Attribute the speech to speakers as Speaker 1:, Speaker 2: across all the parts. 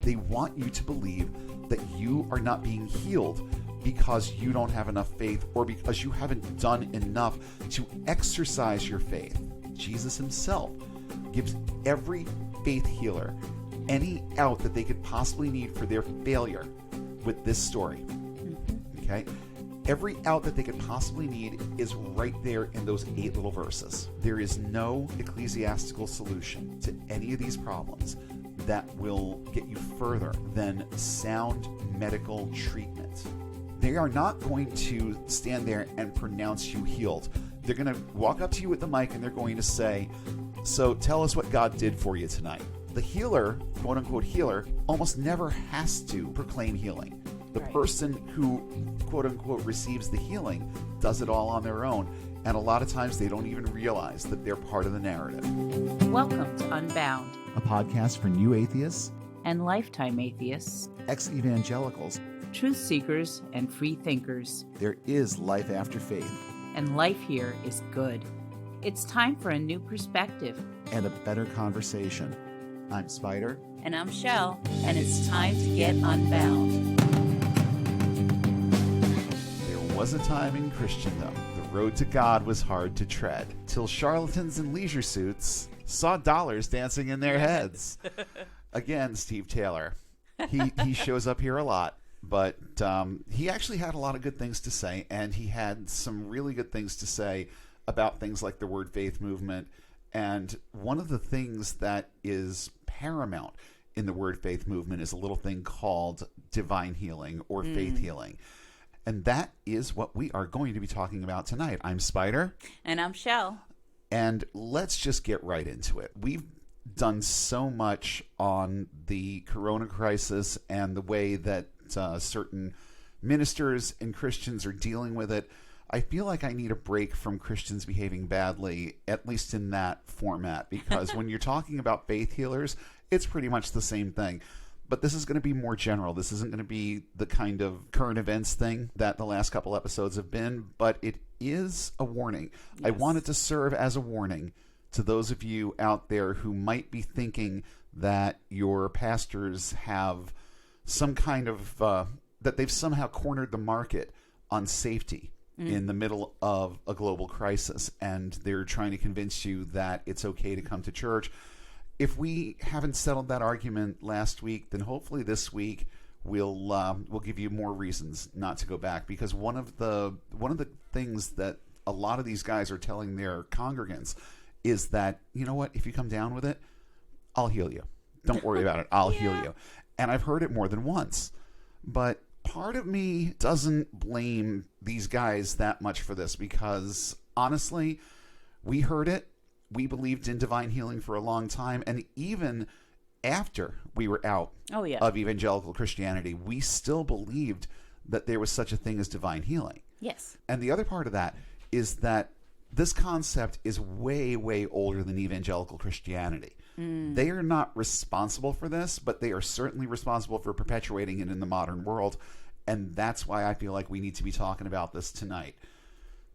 Speaker 1: They want you to believe that you are not being healed because you don't have enough faith or because you haven't done enough to exercise your faith. Jesus himself gives every faith healer any out that they could possibly need for their failure with this story. Okay? Every out that they could possibly need is right there in those 8 little verses. There is no ecclesiastical solution to any of these problems that will get you further than sound medical treatment. They are not going to stand there and pronounce you healed. They're going to walk up to you with the mic and they're going to say, "So tell us what God did for you tonight." The healer, quote unquote healer, almost never has to proclaim healing. The person who, quote unquote, receives the healing does it all on their own. And a lot of times they don't even realize that they're part of the narrative.
Speaker 2: Welcome to Unbound,
Speaker 1: a podcast for new atheists
Speaker 2: and lifetime atheists,
Speaker 1: ex-evangelicals,
Speaker 2: truth seekers, and free thinkers.
Speaker 1: There is life after faith.
Speaker 2: And life here is good. It's time for a new perspective.
Speaker 1: And a better conversation. I'm Spider.
Speaker 2: And I'm Shelle. And it's time to get unbound.
Speaker 1: There was a time in Christendom the road to God was hard to tread, till charlatans in leisure suits saw dollars dancing in their heads. Again, Steve Taylor. He shows up here a lot. But he actually had a lot of good things to say, and he had some really good things to say about things like the Word Faith movement. And one of the things that is paramount in the Word Faith movement is a little thing called divine healing or faith healing. And that is what we are going to be talking about tonight. I'm Spider.
Speaker 2: And I'm Shelle.
Speaker 1: And let's just get right into it. We've done so much on the corona crisis and the way that certain ministers and Christians are dealing with it. I feel like I need a break from Christians behaving badly, at least in that format, because when you're talking about faith healers, it's pretty much the same thing. But this is going to be more general. This isn't going to be the kind of current events thing that the last couple episodes have been, but it is a warning. Yes. I want it to serve as a warning to those of you out there who might be thinking that your pastors have some kind of, that they've somehow cornered the market on safety in the middle of a global crisis, and they're trying to convince you that it's okay to come to church. If we haven't settled that argument last week, then hopefully this week we'll give you more reasons not to go back, because one of the things that a lot of these guys are telling their congregants is that, you know what, if you come down with it, I'll heal you. Don't worry about it. I'll heal you. And I've heard it more than once. But part of me doesn't blame these guys that much for this, because honestly, we heard it. We believed in divine healing for a long time. And even after we were out of evangelical Christianity, we still believed that there was such a thing as divine healing.
Speaker 2: Yes.
Speaker 1: And the other part of that is that this concept is way, way older than evangelical Christianity. They are not responsible for this, but they are certainly responsible for perpetuating it in the modern world. And that's why I feel like we need to be talking about this tonight.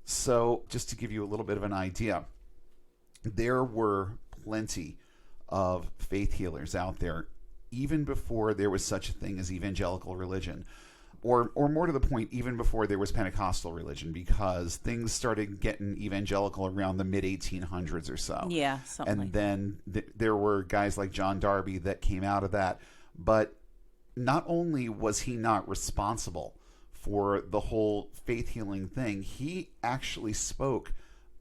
Speaker 1: So just to give you a little bit of an idea, there were plenty of faith healers out there even before there was such a thing as evangelical religion. Or more to the point, even before there was Pentecostal religion, because things started getting evangelical around the mid-1800s or so.
Speaker 2: Yeah, something
Speaker 1: and
Speaker 2: like
Speaker 1: then there were guys like John Darby that came out of that. But not only was he not responsible for the whole faith healing thing, he actually spoke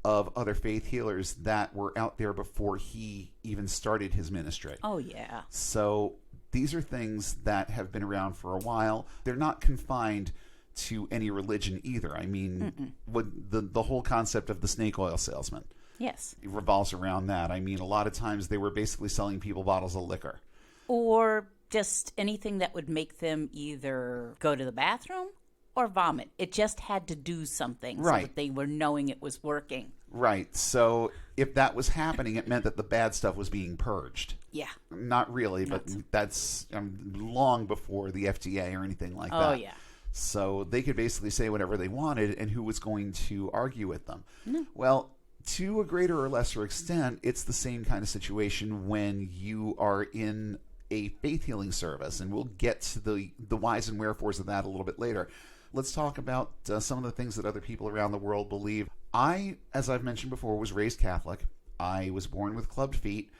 Speaker 1: of other faith healers that were out there before he even started his ministry.
Speaker 2: Oh, yeah.
Speaker 1: So these are things that have been around for a while. They're not confined to any religion either. I mean, the whole concept of the snake oil salesman.
Speaker 2: Yes.
Speaker 1: It revolves around that. I mean, a lot of times they were basically selling people bottles of liquor.
Speaker 2: Or just anything that would make them either go to the bathroom or vomit. It just had to do something so that they were knowing it was working.
Speaker 1: Right. So if that was happening, it meant that the bad stuff was being purged.
Speaker 2: Yeah.
Speaker 1: Not really, but that's long before the FDA or anything like that.
Speaker 2: Oh, yeah.
Speaker 1: So they could basically say whatever they wanted, and who was going to argue with them? Well, to a greater or lesser extent, it's the same kind of situation when you are in a faith healing service, and we'll get to the whys and wherefores of that a little bit later. Let's talk about some of the things that other people around the world believe. I, as I've mentioned before, was raised Catholic. I was born with clubbed feet.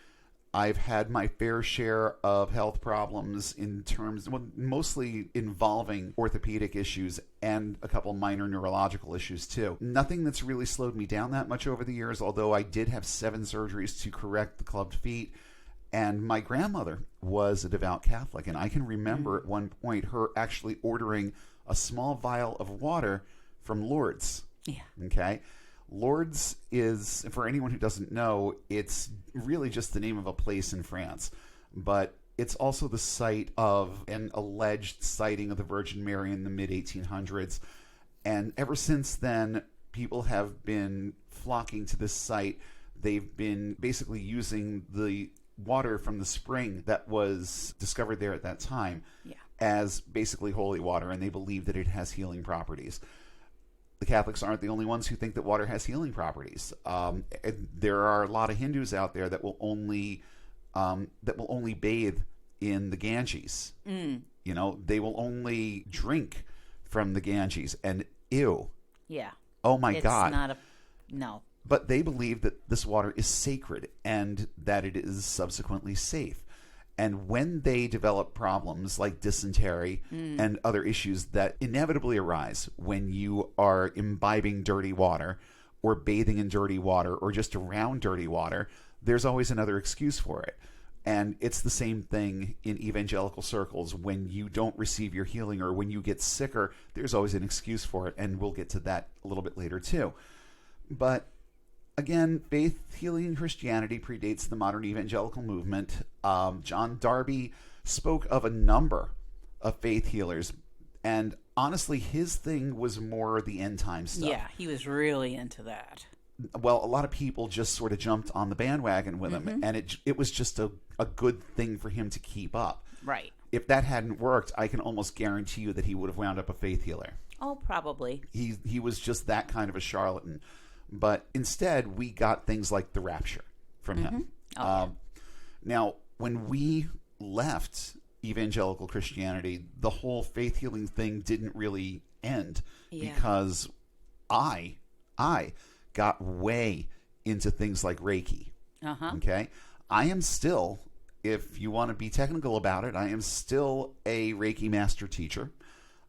Speaker 1: I've had my fair share of health problems in terms, well, mostly involving orthopedic issues and a couple minor neurological issues too. Nothing that's really slowed me down that much over the years, although I did have 7 surgeries to correct the clubbed feet. And my grandmother was a devout Catholic, and I can remember at one point her actually ordering a small vial of water from Lourdes.
Speaker 2: Yeah.
Speaker 1: Okay. Lourdes is, for anyone who doesn't know, it's really just the name of a place in France, but it's also the site of an alleged sighting of the Virgin Mary in the mid-1800s. And ever since then, people have been flocking to this site. They've been basically using the water from the spring that was discovered there at that time as basically holy water, and they believe that it has healing properties. The Catholics aren't the only ones who think that water has healing properties. There are a lot of Hindus out there that will only bathe in the Ganges. You know, they will only drink from the Ganges, and ew.
Speaker 2: Yeah.
Speaker 1: Oh my God.
Speaker 2: It's not no.
Speaker 1: But they believe that this water is sacred and that it is subsequently safe. And when they develop problems like dysentery and other issues that inevitably arise when you are imbibing dirty water or bathing in dirty water or just around dirty water, there's always another excuse for it. And it's the same thing in evangelical circles. When you don't receive your healing or when you get sicker, there's always an excuse for it. And we'll get to that a little bit later too. But again, faith healing in Christianity predates the modern evangelical movement. John Darby spoke of a number of faith healers, and honestly, his thing was more the end time stuff.
Speaker 2: Yeah, he was really into that.
Speaker 1: Well, a lot of people just sort of jumped on the bandwagon with him, and it was just a good thing for him to keep up.
Speaker 2: Right.
Speaker 1: If that hadn't worked, I can almost guarantee you that he would have wound up a faith healer.
Speaker 2: Oh, probably.
Speaker 1: He was just that kind of a charlatan. But instead, we got things like the rapture from him. Now, when we left evangelical Christianity, the whole faith healing thing didn't really end because I got way into things like Reiki. Okay? I am still, if you want to be technical about it, I am still a Reiki master teacher.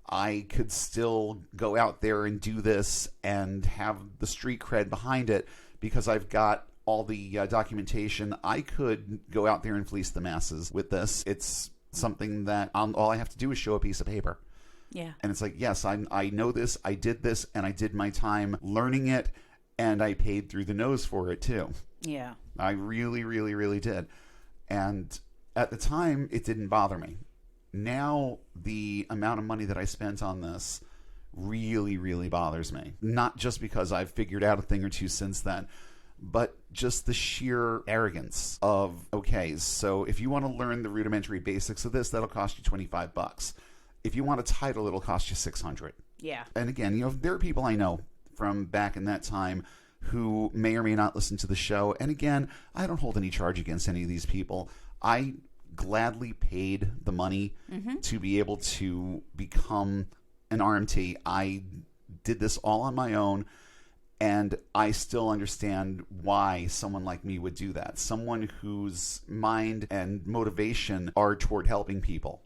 Speaker 1: I could still go out there and do this and have the street cred behind it because I've got all the documentation. I could go out there and fleece the masses with this. It's something that all I have to do is show a piece of paper.
Speaker 2: Yeah.
Speaker 1: And it's like, yes, I know this, I did this, and I did my time learning it, and I paid through the nose for it too.
Speaker 2: Yeah.
Speaker 1: I really, really, really did. And at the time, it didn't bother me. Now, the amount of money that I spent on this really, really bothers me. Not just because I've figured out a thing or two since then, but just the sheer arrogance of, okay, so if you want to learn the rudimentary basics of this, that'll cost you $25. If you want a title, it'll cost you $600.
Speaker 2: Yeah.
Speaker 1: And again, there are people I know from back in that time who may or may not listen to the show. And again, I don't hold any charge against any of these people. I gladly paid the money to be able to become an RMT. I did this all on my own, and I still understand why someone like me would do that. Someone whose mind and motivation are toward helping people.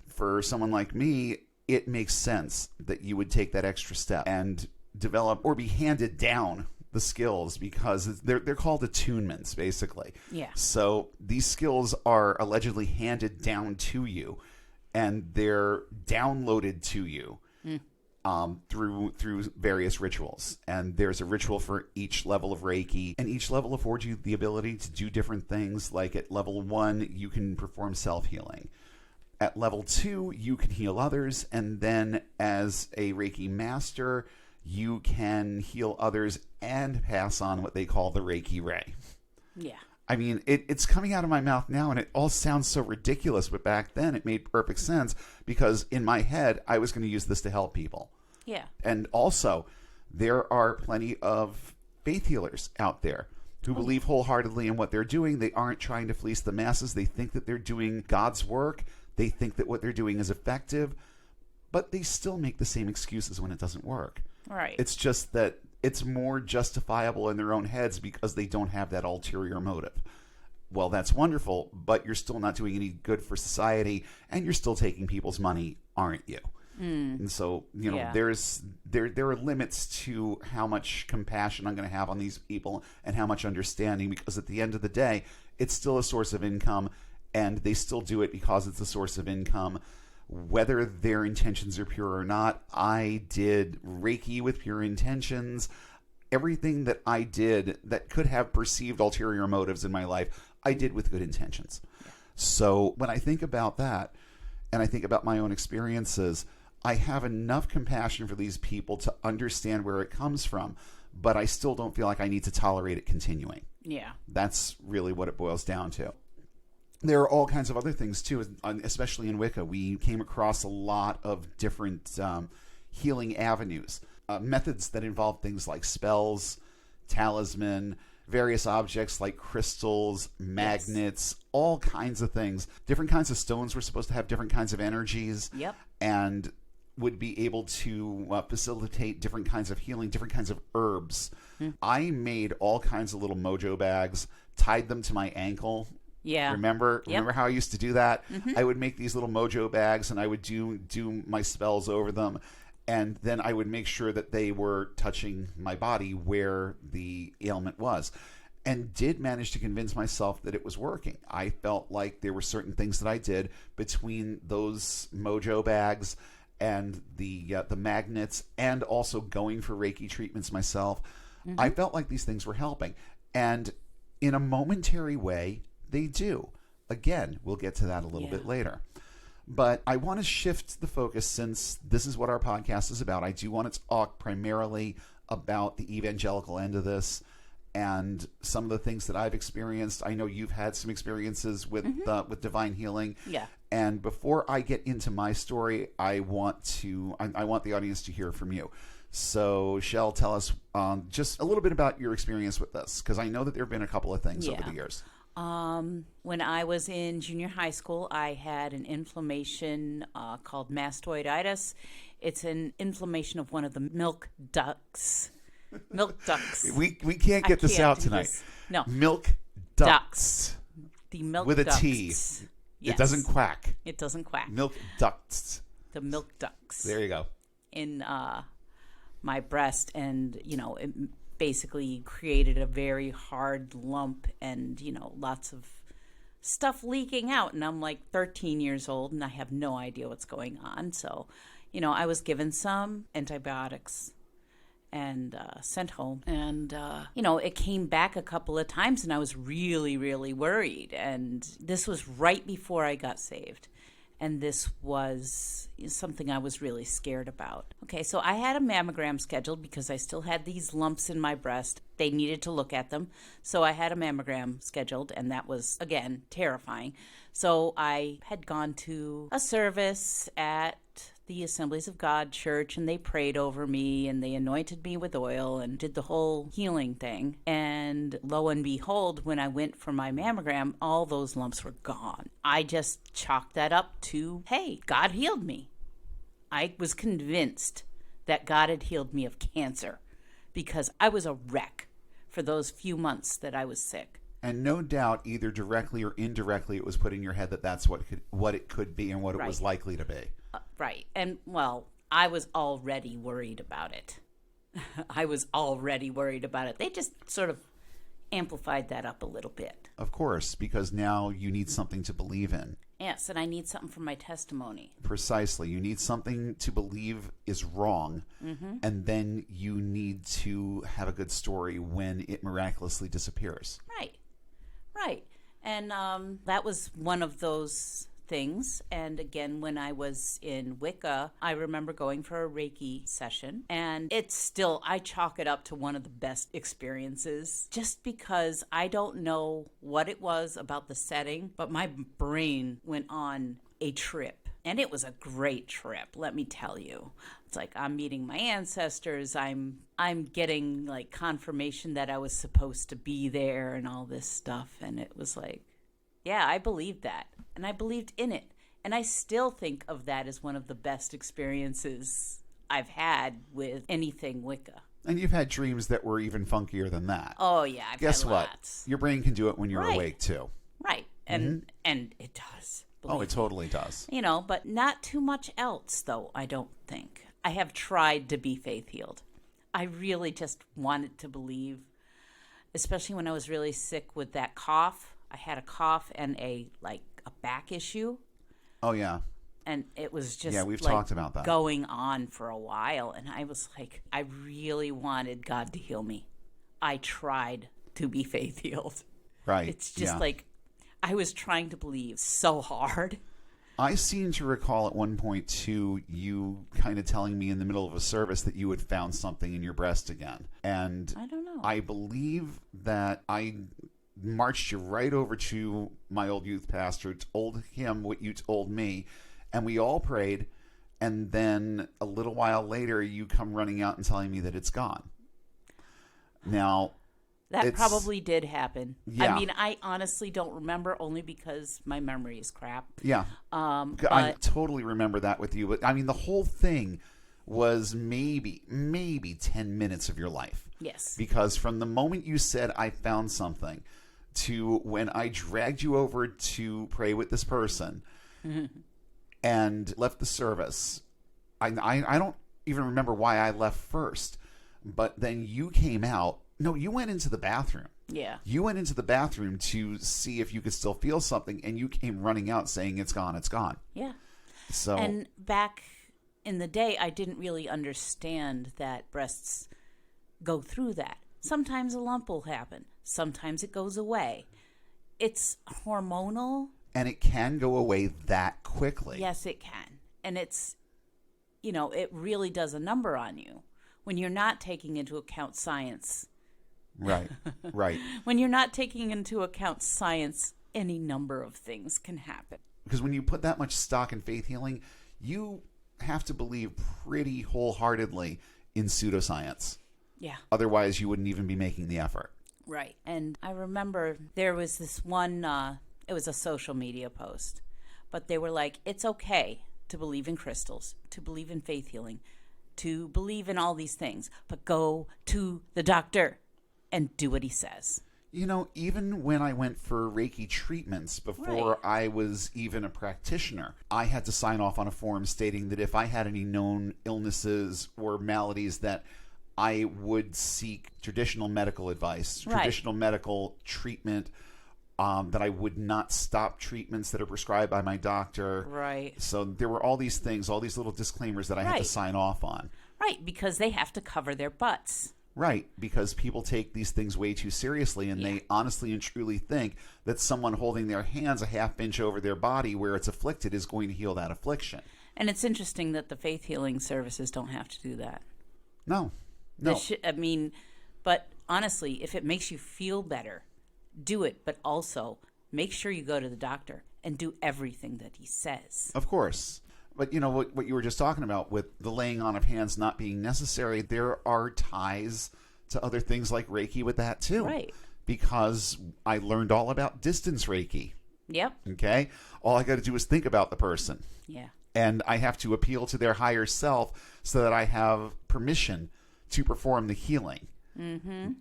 Speaker 1: For someone like me, it makes sense that you would take that extra step and develop or be handed down the skills, because they're called attunements, basically.
Speaker 2: Yeah.
Speaker 1: So these skills are allegedly handed down to you, and they're downloaded to you through various rituals. And there's a ritual for each level of Reiki, and each level affords you the ability to do different things. Like at level 1, you can perform self-healing. At level 2, you can heal others, and then as a Reiki master, you can heal others and pass on what they call the Reiki ray.
Speaker 2: Yeah.
Speaker 1: I mean, it's coming out of my mouth now, and it all sounds so ridiculous, but back then it made perfect sense, because in my head, I was going to use this to help people.
Speaker 2: Yeah.
Speaker 1: And also, there are plenty of faith healers out there who believe wholeheartedly in what they're doing. They aren't trying to fleece the masses. They think that they're doing God's work. They think that what they're doing is effective, but they still make the same excuses when it doesn't work.
Speaker 2: Right.
Speaker 1: It's just that it's more justifiable in their own heads because they don't have that ulterior motive. Well, that's wonderful, but you're still not doing any good for society, and you're still taking people's money, aren't you? And so, there are limits to how much compassion I'm going to have on these people and how much understanding, because at the end of the day, it's still a source of income, and they still do it because it's a source of income. Whether their intentions are pure or not, I did Reiki with pure intentions. Everything that I did that could have perceived ulterior motives in my life, I did with good intentions. So when I think about that, and I think about my own experiences, I have enough compassion for these people to understand where it comes from, but I still don't feel like I need to tolerate it continuing.
Speaker 2: Yeah.
Speaker 1: That's really what it boils down to. There are all kinds of other things, too, especially in Wicca. We came across a lot of different healing avenues, methods that involve things like spells, talisman, various objects like crystals, magnets, all kinds of things. Different kinds of stones were supposed to have different kinds of energies.
Speaker 2: Yep.
Speaker 1: And would be able to facilitate different kinds of healing, different kinds of herbs. I made all kinds of little mojo bags, tied them to my ankle.
Speaker 2: Yeah.
Speaker 1: Remember how I used to do that? I would make these little mojo bags, and I would do my spells over them. And then I would make sure that they were touching my body where the ailment was. And did manage to convince myself that it was working. I felt like there were certain things that I did between those mojo bags and the magnets, and also going for Reiki treatments myself. I felt like these things were helping. And in a momentary way, they do. Again, we'll get to that a little bit later. But I want to shift the focus, since this is what our podcast is about. I do want to talk primarily about the evangelical end of this and some of the things that I've experienced. I know you've had some experiences with divine healing.
Speaker 2: Yeah.
Speaker 1: And before I get into my story, I want the audience to hear from you. So, Shelle, tell us just a little bit about your experience with this, because I know that there have been a couple of things over the years.
Speaker 2: When I was in junior high school, I had an inflammation called mastoiditis. It's an inflammation of one of the milk ducts. Milk ducts.
Speaker 1: We can't get this out tonight.
Speaker 2: No.
Speaker 1: Milk ducts.
Speaker 2: The milk
Speaker 1: with
Speaker 2: ducts.
Speaker 1: A T.
Speaker 2: Yes.
Speaker 1: It doesn't quack.
Speaker 2: It doesn't quack.
Speaker 1: Milk ducts.
Speaker 2: The milk ducts.
Speaker 1: There you go.
Speaker 2: In my breast, and it basically created a very hard lump, and lots of stuff leaking out. And I'm like 13 years old, and I have no idea what's going on. So, I was given some antibiotics and sent home. And, it came back a couple of times, and I was really, really worried. And this was right before I got saved. And this was something I was really scared about. Okay, so I had a mammogram scheduled because I still had these lumps in my breast. They needed to look at them. So I had a mammogram scheduled, and that was, again, terrifying. So I had gone to a service at the Assemblies of God church, and they prayed over me, and they anointed me with oil and did the whole healing thing. And lo and behold, when I went for my mammogram, all those lumps were gone. I just chalked that up to, hey, God healed me. I was convinced that God had healed me of cancer because I was a wreck for those few months that I was sick.
Speaker 1: And no doubt, either directly or indirectly, it was put in your head that that's what it could be and what it was likely to be.
Speaker 2: Right. And, well, I was already worried about it. They just sort of amplified that up a little bit.
Speaker 1: Of course, because now you need something to believe in.
Speaker 2: Yes, and I need something for my testimony.
Speaker 1: Precisely. You need something to believe is wrong, and then you need to have a good story when it miraculously disappears.
Speaker 2: Right. And that was one of those things. And again, when I was in Wicca, I remember going for a Reiki session, and I chalk it up to one of the best experiences, just because I don't know what it was about the setting, but my brain went on a trip. And it was a great trip, let me tell you. It's like I'm meeting my ancestors. I'm getting like confirmation that I was supposed to be there and all this stuff. And it was like, yeah, I believed that. And I believed in it. And I still think of that as one of the best experiences I've had with anything Wicca.
Speaker 1: And you've had dreams that were even funkier than that.
Speaker 2: Oh, yeah.
Speaker 1: Guess
Speaker 2: had
Speaker 1: what?
Speaker 2: Lots.
Speaker 1: Your brain can do it when you're
Speaker 2: Right.
Speaker 1: awake, too.
Speaker 2: Right. And it does.
Speaker 1: Oh, it totally does.
Speaker 2: You know, but not too much else, though, I don't think. I have tried to be faith healed. I really just wanted to believe, especially when I was really sick with that cough. I had a cough and a back issue.
Speaker 1: Oh, yeah.
Speaker 2: And it was just
Speaker 1: Yeah, we've talked about that.
Speaker 2: Going on for a while. And I was like, I really wanted God to heal me. I tried to be faith healed.
Speaker 1: Right.
Speaker 2: It's just like I was trying to believe so hard.
Speaker 1: I seem to recall at one point, too, you kind of telling me in the middle of a service that you had found something in your breast again. And
Speaker 2: I don't know.
Speaker 1: I believe that I marched you right over to my old youth pastor, told him what you told me, and we all prayed. And then a little while later, you come running out and telling me that it's gone. Now,
Speaker 2: that probably did happen.
Speaker 1: Yeah.
Speaker 2: I mean, I honestly don't remember, only because my memory is crap.
Speaker 1: Yeah. I totally remember that with you. But I mean, the whole thing was maybe 10 minutes of your life.
Speaker 2: Yes.
Speaker 1: Because from the moment you said, I found something, to when I dragged you over to pray with this person and left the service, I don't even remember why I left first. But then you came out. No, you went into the bathroom.
Speaker 2: Yeah.
Speaker 1: You went into the bathroom to see if you could still feel something, and you came running out saying, it's gone, it's gone.
Speaker 2: Yeah.
Speaker 1: So,
Speaker 2: and back in the day, I didn't really understand that breasts go through that. Sometimes a lump will happen. Sometimes it goes away. It's hormonal.
Speaker 1: And it can go away that quickly.
Speaker 2: Yes, it can. And it's, it really does a number on you when you're not taking into account science.
Speaker 1: Right, right.
Speaker 2: When you're not taking into account science, any number of things can happen.
Speaker 1: Because when you put that much stock in faith healing, you have to believe pretty wholeheartedly in pseudoscience.
Speaker 2: Yeah.
Speaker 1: Otherwise, you wouldn't even be making the effort.
Speaker 2: Right. And I remember there was this one, it was a social media post, but they were like, it's okay to believe in crystals, to believe in faith healing, to believe in all these things, but go to the doctor and do what he says.
Speaker 1: Even when I went for Reiki treatments before I was even a practitioner, I had to sign off on a form stating that if I had any known illnesses or maladies, that I would seek traditional medical advice, traditional medical treatment, that I would not stop treatments that are prescribed by my doctor.
Speaker 2: Right.
Speaker 1: So there were all these things, all these little disclaimers that I had to sign off on.
Speaker 2: Right, because they have to cover their butts.
Speaker 1: Right, because people take these things way too seriously, and they honestly and truly think that someone holding their hands a half inch over their body where it's afflicted is going to heal that affliction.
Speaker 2: And it's interesting that the faith healing services don't have to do that.
Speaker 1: No.
Speaker 2: But honestly, if it makes you feel better, do it. But also, make sure you go to the doctor and do everything that he says.
Speaker 1: Of course. But what you were just talking about with the laying on of hands not being necessary, there are ties to other things like Reiki with that too.
Speaker 2: Right.
Speaker 1: Because I learned all about distance Reiki.
Speaker 2: Yep.
Speaker 1: Okay? All I got to do is think about the person.
Speaker 2: Yeah.
Speaker 1: And I have to appeal to their higher self so that I have permission to perform the healing. Mm-hmm.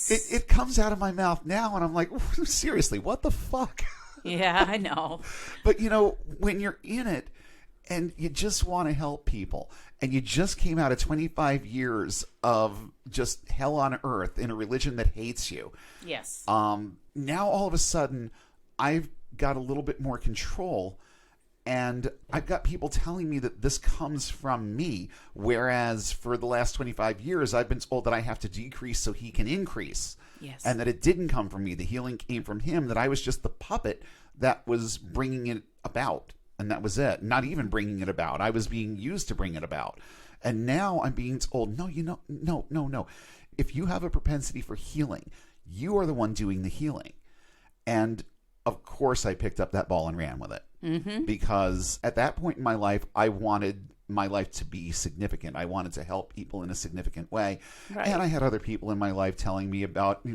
Speaker 1: It comes out of my mouth now, and I'm like, seriously, what the fuck?
Speaker 2: Yeah, I know.
Speaker 1: But, when you're in it and you just want to help people, and you just came out of 25 years of just hell on earth in a religion that hates you.
Speaker 2: Yes.
Speaker 1: Now, all of a sudden, I've got a little bit more control, and I've got people telling me that this comes from me, whereas for the last 25 years, I've been told that I have to decrease so he can increase.
Speaker 2: Yes.
Speaker 1: And that it didn't come from me. The healing came from him, that I was just the puppet that was bringing it about. And that was it. Not even bringing it about. I was being used to bring it about. And now I'm being told, no. If you have a propensity for healing, you are the one doing the healing. And of course I picked up that ball and ran with it. because at that point in my life, I wanted my life to be significant. I wanted to help people in a significant way.
Speaker 2: Right.
Speaker 1: And I had other people in my life telling me about,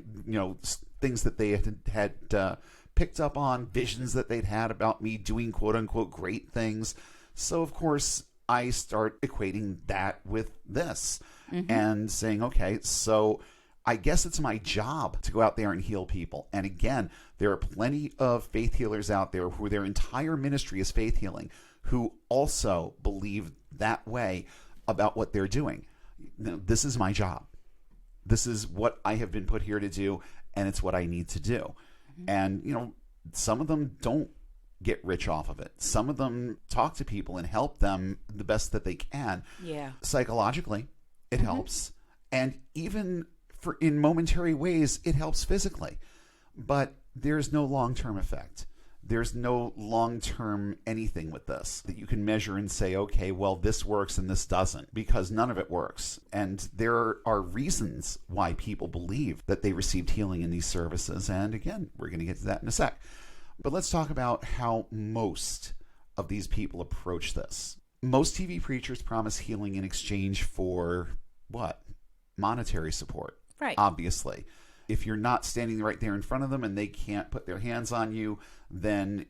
Speaker 1: things that they had picked up on, visions that they'd had about me doing quote unquote great things. So of course I start equating that with this and saying, okay, so I guess it's my job to go out there and heal people. And again, there are plenty of faith healers out there who their entire ministry is faith healing, who also believe that way about what they're doing. This is my job. This is what I have been put here to do, and it's what I need to do. And, some of them don't get rich off of it. Some of them talk to people and help them the best that they can.
Speaker 2: Yeah.
Speaker 1: Psychologically, it helps. And even in momentary ways, it helps physically. But there's no long-term effect. There's no long-term anything with this that you can measure and say, okay, well, this works and this doesn't, because none of it works. And there are reasons why people believe that they received healing in these services. And again, we're going to get to that in a sec. But let's talk about how most of these people approach this. Most TV preachers promise healing in exchange for what? Monetary support.
Speaker 2: Right.
Speaker 1: Obviously. If you're not standing right there in front of them and they can't put their hands on you, then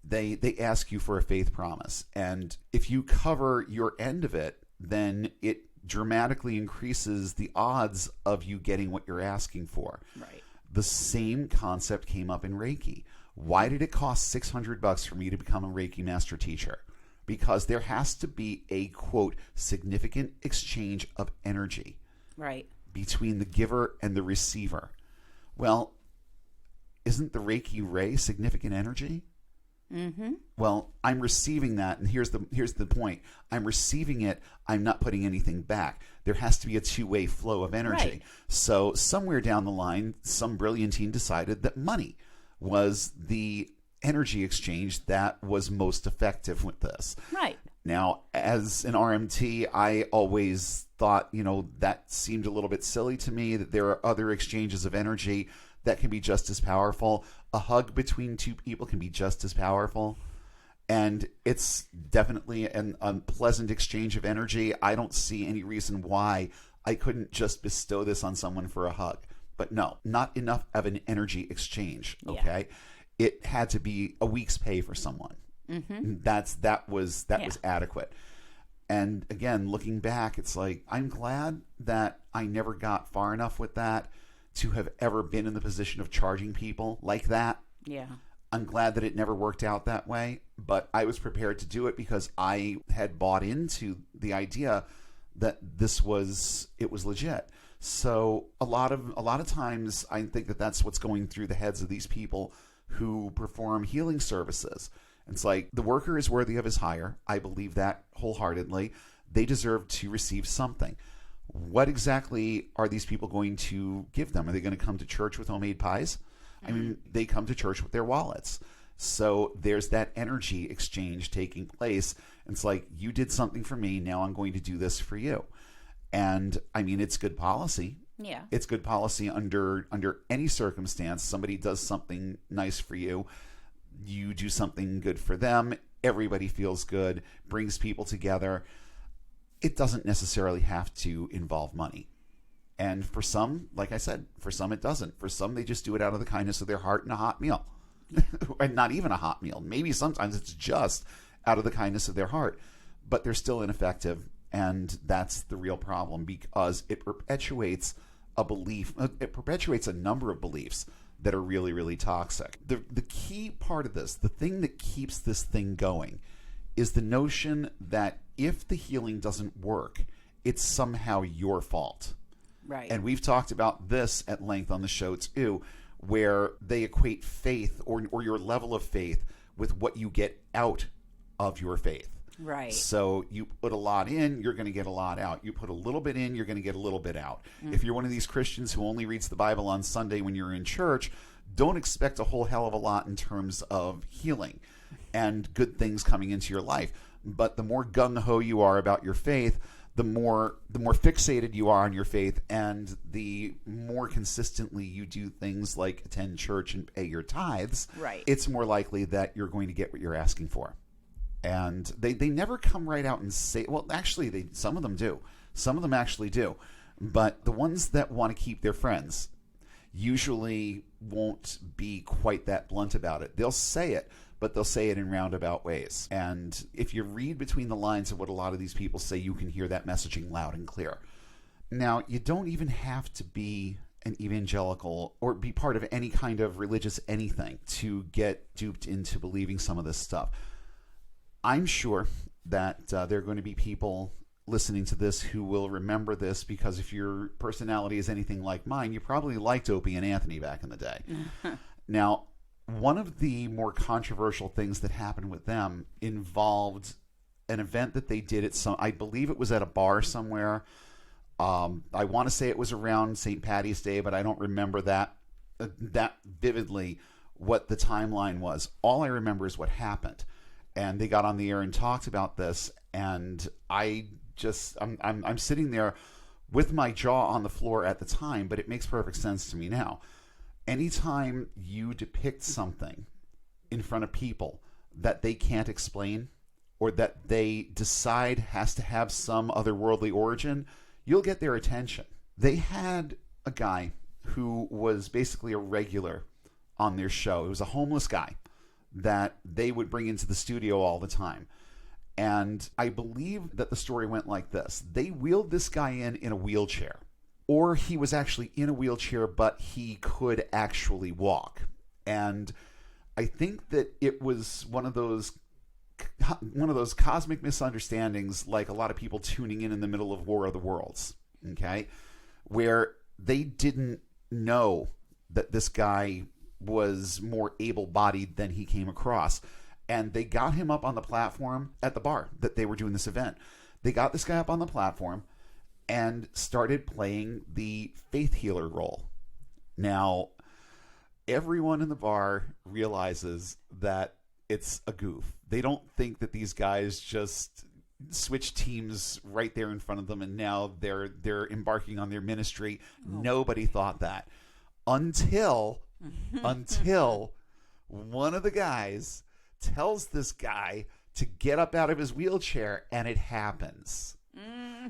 Speaker 1: they ask you for a faith promise. And if you cover your end of it, then it dramatically increases the odds of you getting what you're asking for.
Speaker 2: Right.
Speaker 1: The same concept came up in Reiki. Why did it cost $600 for me to become a Reiki master teacher? Because there has to be a, quote, significant exchange of energy.
Speaker 2: Right.
Speaker 1: Between the giver and the receiver. Well, isn't the Reiki ray significant energy? Well, I'm receiving that, and here's the point. I'm receiving it. I'm not putting anything back. There has to be a two-way flow of energy.
Speaker 2: Right.
Speaker 1: So somewhere down the line, some brilliantine decided that money was the energy exchange that was most effective with this.
Speaker 2: Right.
Speaker 1: Now, as an RMT, I always thought, that seemed a little bit silly to me, that there are other exchanges of energy that can be just as powerful. A hug between two people can be just as powerful. And it's definitely an unpleasant exchange of energy. I don't see any reason why I couldn't just bestow this on someone for a hug. But no, not enough of an energy exchange, okay? Yeah. It had to be a week's pay for someone. That was adequate. And again, looking back, it's like, I'm glad that I never got far enough with that to have ever been in the position of charging people like that.
Speaker 2: Yeah.
Speaker 1: I'm glad that it never worked out that way, but I was prepared to do it because I had bought into the idea that it was legit. So a lot of times I think that that's what's going through the heads of these people who perform healing services. It's like, the worker is worthy of his hire. I believe that wholeheartedly. They deserve to receive something. What exactly are these people going to give them? Are they going to come to church with homemade pies? I mean, they come to church with their wallets. So there's that energy exchange taking place. It's like, you did something for me, now I'm going to do this for you. And I mean, it's good policy.
Speaker 2: Yeah.
Speaker 1: It's good policy under any circumstance. Somebody does something nice for you. You do something good for them. Everybody feels good, brings people together. It doesn't necessarily have to involve money. And for some, like I said, for some it doesn't. For some, they just do it out of the kindness of their heart and a hot meal. And not even a hot meal. Maybe sometimes it's just out of the kindness of their heart. But they're still ineffective. And that's the real problem, because it perpetuates a belief. It perpetuates a number of beliefs that are really, really toxic. The key part of this, the thing that keeps this thing going, is the notion that if the healing doesn't work, it's somehow your fault.
Speaker 2: Right.
Speaker 1: And we've talked about this at length on the show too, where they equate faith or your level of faith with what you get out of your faith.
Speaker 2: Right.
Speaker 1: So you put a lot in, you're going to get a lot out. You put a little bit in, you're going to get a little bit out. If you're one of these Christians who only reads the Bible on Sunday when you're in church, don't expect a whole hell of a lot in terms of healing and good things coming into your life. But the more gung-ho you are about your faith, the more fixated you are on your faith, and the more consistently you do things like attend church and pay your tithes,
Speaker 2: Right.
Speaker 1: it's more likely that you're going to get what you're asking for. And they never come right out and say, well, actually, some of them do. Some of them actually do. But the ones that want to keep their friends usually won't be quite that blunt about it. They'll say it, but they'll say it in roundabout ways. And if you read between the lines of what a lot of these people say, you can hear that messaging loud and clear. Now, you don't even have to be an evangelical or be part of any kind of religious anything to get duped into believing some of this stuff. I'm sure that there are going to be people listening to this who will remember this, because if your personality is anything like mine, you probably liked Opie and Anthony back in the day. Now, one of the more controversial things that happened with them involved an event that they did at I believe it was at a bar somewhere. I want to say it was around St. Paddy's Day, but I don't remember that vividly what the timeline was. All I remember is what happened. And they got on the air and talked about this, and I'm sitting there with my jaw on the floor at the time, but it makes perfect sense to me now. Anytime you depict something in front of people that they can't explain, or that they decide has to have some otherworldly origin, you'll get their attention. They had a guy who was basically a regular on their show. It was a homeless guy that they would bring into the studio all the time. And I believe that the story went like this. They wheeled this guy in a wheelchair. Or he was actually in a wheelchair, but he could actually walk. And I think that it was one of those cosmic misunderstandings, like a lot of people tuning in the middle of War of the Worlds, okay? Where they didn't know that this guy was more able-bodied than he came across. And they got him up on the platform at the bar that they were doing this event. They got this guy up on the platform and started playing the faith healer role. Now, everyone in the bar realizes that it's a goof. They don't think that these guys just switch teams right there in front of them and now they're embarking on their ministry. Oh. Nobody thought that until one of the guys tells this guy to get up out of his wheelchair, and it happens.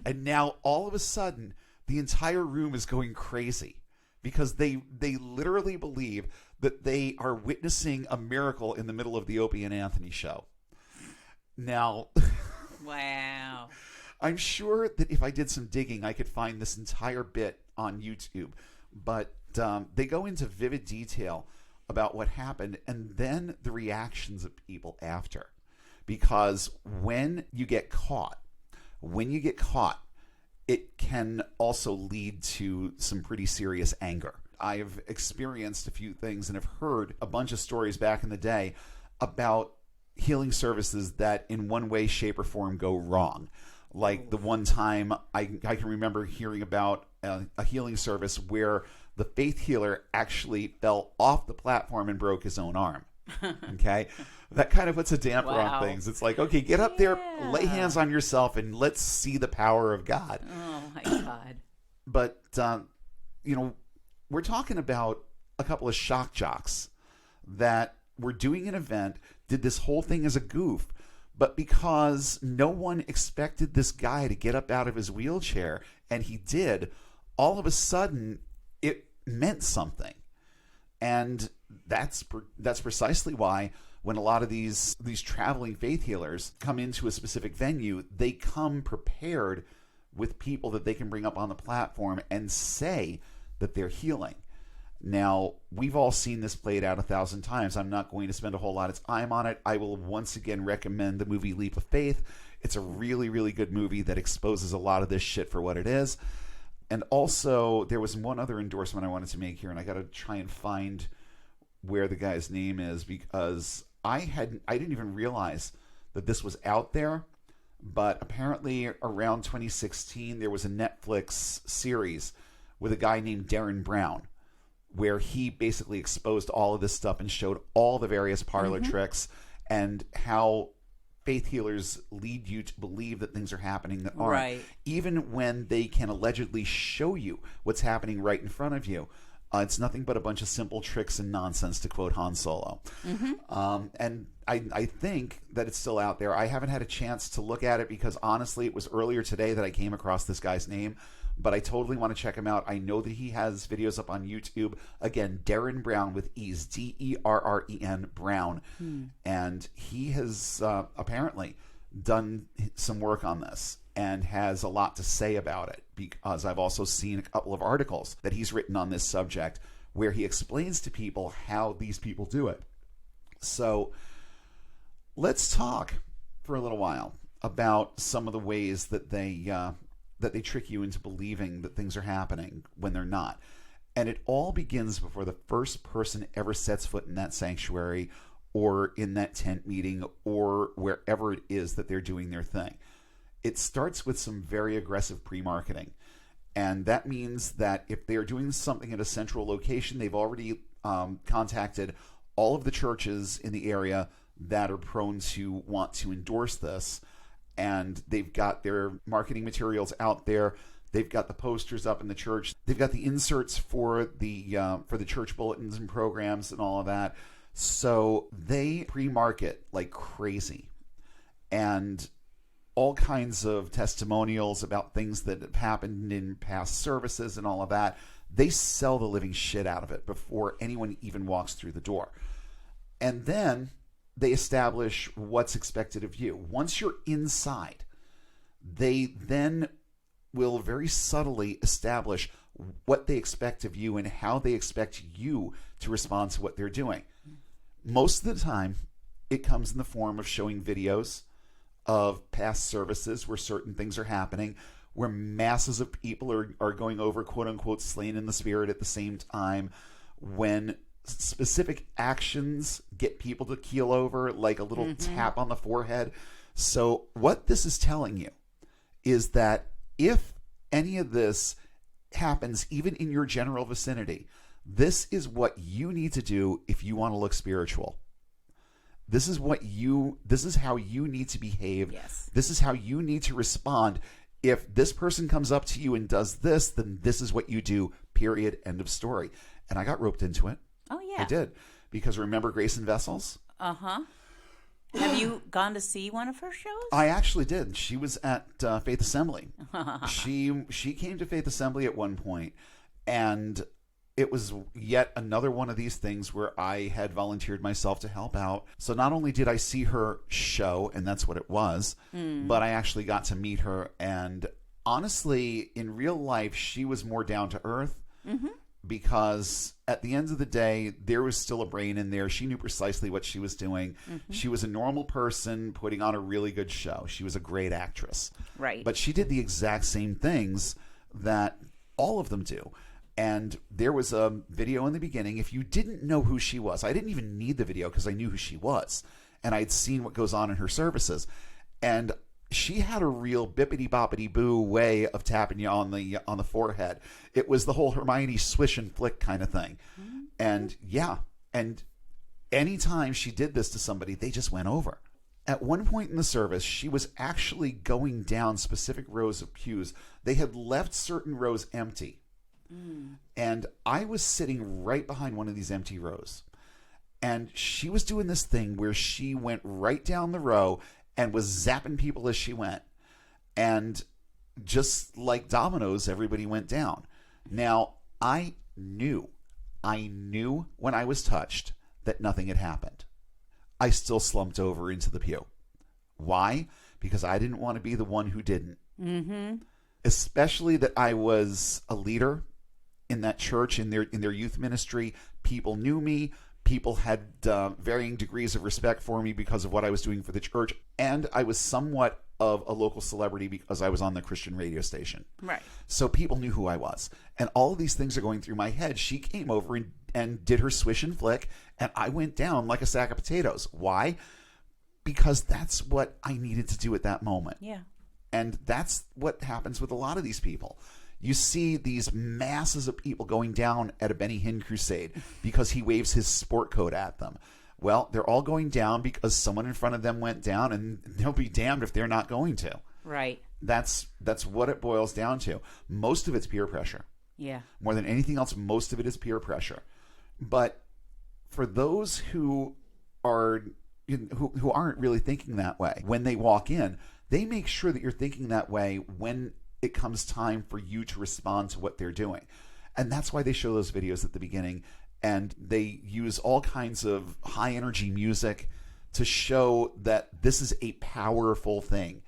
Speaker 1: And now all of a sudden the entire room is going crazy, because they literally believe that they are witnessing a miracle in the middle of the Opie and Anthony show. Now,
Speaker 2: wow.
Speaker 1: I'm sure that if I did some digging, I could find this entire bit on YouTube. But they go into vivid detail about what happened, and then the reactions of people after. Because when you get caught, it can also lead to some pretty serious anger. I've experienced a few things and have heard a bunch of stories back in the day about healing services that in one way, shape, or form go wrong. Like the one time I can remember hearing about a healing service where the faith healer actually fell off the platform and broke his own arm. Okay? That kind of puts a damper on things. It's like, okay, get up there, lay hands on yourself, and let's see the power of God.
Speaker 2: Oh, my God.
Speaker 1: But, we're talking about a couple of shock jocks that were doing an event, did this whole thing as a goof, but because no one expected this guy to get up out of his wheelchair, and he did, all of a sudden, it meant something. And that's precisely why when a lot of these traveling faith healers come into a specific venue, they come prepared with people that they can bring up on the platform and say that they're healing. Now, we've all seen this played out 1,000 times. I'm not going to spend a whole lot of time on it. I will once again recommend the movie Leap of Faith. It's a really, really good movie that exposes a lot of this shit for what it is. And also, there was one other endorsement I wanted to make here, and I got to try and find where the guy's name is, because I didn't even realize that this was out there. But apparently, around 2016, there was a Netflix series with a guy named Darren Brown, where he basically exposed all of this stuff and showed all the various parlor tricks and how faith healers lead you to believe that things are happening that aren't.
Speaker 2: Right.
Speaker 1: Even when they can allegedly show you what's happening right in front of you. It's nothing but a bunch of simple tricks and nonsense, to quote Han Solo. And I think that it's still out there. I haven't had a chance to look at it because, honestly, it was earlier today that I came across this guy's name. But I totally want to check him out. I know that he has videos up on YouTube. Again, Derren Brown with E's, Derren Brown. And he has apparently done some work on this and has a lot to say about it, because I've also seen a couple of articles that he's written on this subject where he explains to people how these people do it. So let's talk for a little while about some of the ways that they trick you into believing that things are happening when they're not. And it all begins before the first person ever sets foot in that sanctuary or in that tent meeting or wherever it is that they're doing their thing. It starts with some very aggressive pre-marketing. And that means that if they're doing something at a central location, they've already contacted all of the churches in the area that are prone to want to endorse this. And they've got their marketing materials out there. They've got the posters up in the church. They've got the inserts for the church bulletins and programs and all of that. So they pre-market like crazy. And all kinds of testimonials about things that have happened in past services and all of that. They sell the living shit out of it before anyone even walks through the door. And then they establish what's expected of you. Once you're inside, they then will very subtly establish what they expect of you and how they expect you to respond to what they're doing. Most of the time, it comes in the form of showing videos of past services where certain things are happening, where masses of people are going over, quote unquote, slain in the spirit at the same time, when specific actions get people to keel over, like a little tap on the forehead. So what this is telling you is that if any of this happens, even in your general vicinity, this is what you need to do if you want to look spiritual. This is how you need to behave.
Speaker 2: Yes.
Speaker 1: This is how you need to respond. If this person comes up to you and does this, then this is what you do, period, end of story. And I got roped into it.
Speaker 2: Oh, yeah.
Speaker 1: I did. Because remember Grace and Vessels?
Speaker 2: Uh-huh. Have you gone to see one of her shows?
Speaker 1: I actually did. She was at Faith Assembly. She came to Faith Assembly at one point, and it was yet another one of these things where I had volunteered myself to help out. So not only did I see her show, and that's what it was, but I actually got to meet her. And honestly, in real life, she was more down to earth. Because at the end of the day, there was still a brain in there. She knew precisely what she was doing. She was a normal person putting on a really good show. She was a great actress.
Speaker 2: Right.
Speaker 1: But she did the exact same things that all of them do. And there was a video in the beginning. If you didn't know who she was, I didn't even need the video because I knew who she was. And I'd seen what goes on in her services. And she had a real bippity-boppity-boo way of tapping you on the forehead. It was the whole Hermione swish and flick kind of thing. And yeah, and anytime she did this to somebody, they just went over. At one point in the service, she was actually going down specific rows of pews. They had left certain rows empty. And I was sitting right behind one of these empty rows. And she was doing this thing where she went right down the row and was zapping people as she went. And just like dominoes, everybody went down. Now, I knew when I was touched that nothing had happened. I still slumped over into the pew. Why? Because I didn't want to be the one who didn't. Especially that I was a leader in that church, in their youth ministry. People knew me. People had varying degrees of respect for me because of what I was doing for the church. And I was somewhat of a local celebrity because I was on the Christian radio station.
Speaker 2: Right.
Speaker 1: So people knew who I was. And all of these things are going through my head. She came over and did her swish and flick, and I went down like a sack of potatoes. Why? Because that's what I needed to do at that moment.
Speaker 2: Yeah.
Speaker 1: And that's what happens with a lot of these people. You see these masses of people going down at a Benny Hinn crusade because he waves his sport coat at them. Well, they're all going down because someone in front of them went down, and they'll be damned if they're not going to.
Speaker 2: Right.
Speaker 1: That's what it boils down to. Most of it's peer pressure.
Speaker 2: Yeah.
Speaker 1: More than anything else, most of it is peer pressure. But for those who aren't really thinking that way, when they walk in, they make sure that you're thinking that way when it comes time for you to respond to what they're doing. And that's why they show those videos at the beginning, and they use all kinds of high energy music to show that this is a powerful thing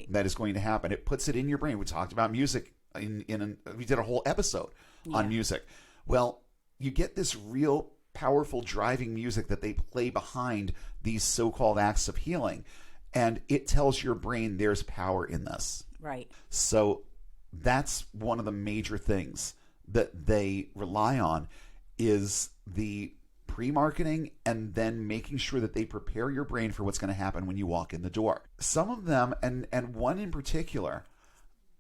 Speaker 1: that is going to happen. It puts it in your brain. We talked about music we did a whole episode on music. Well, you get this real powerful driving music that they play behind these so-called acts of healing, and it tells your brain there's power in this.
Speaker 2: Right.
Speaker 1: So that's one of the major things that they rely on, is the pre-marketing and then making sure that they prepare your brain for what's going to happen when you walk in the door. Some of them, and one in particular,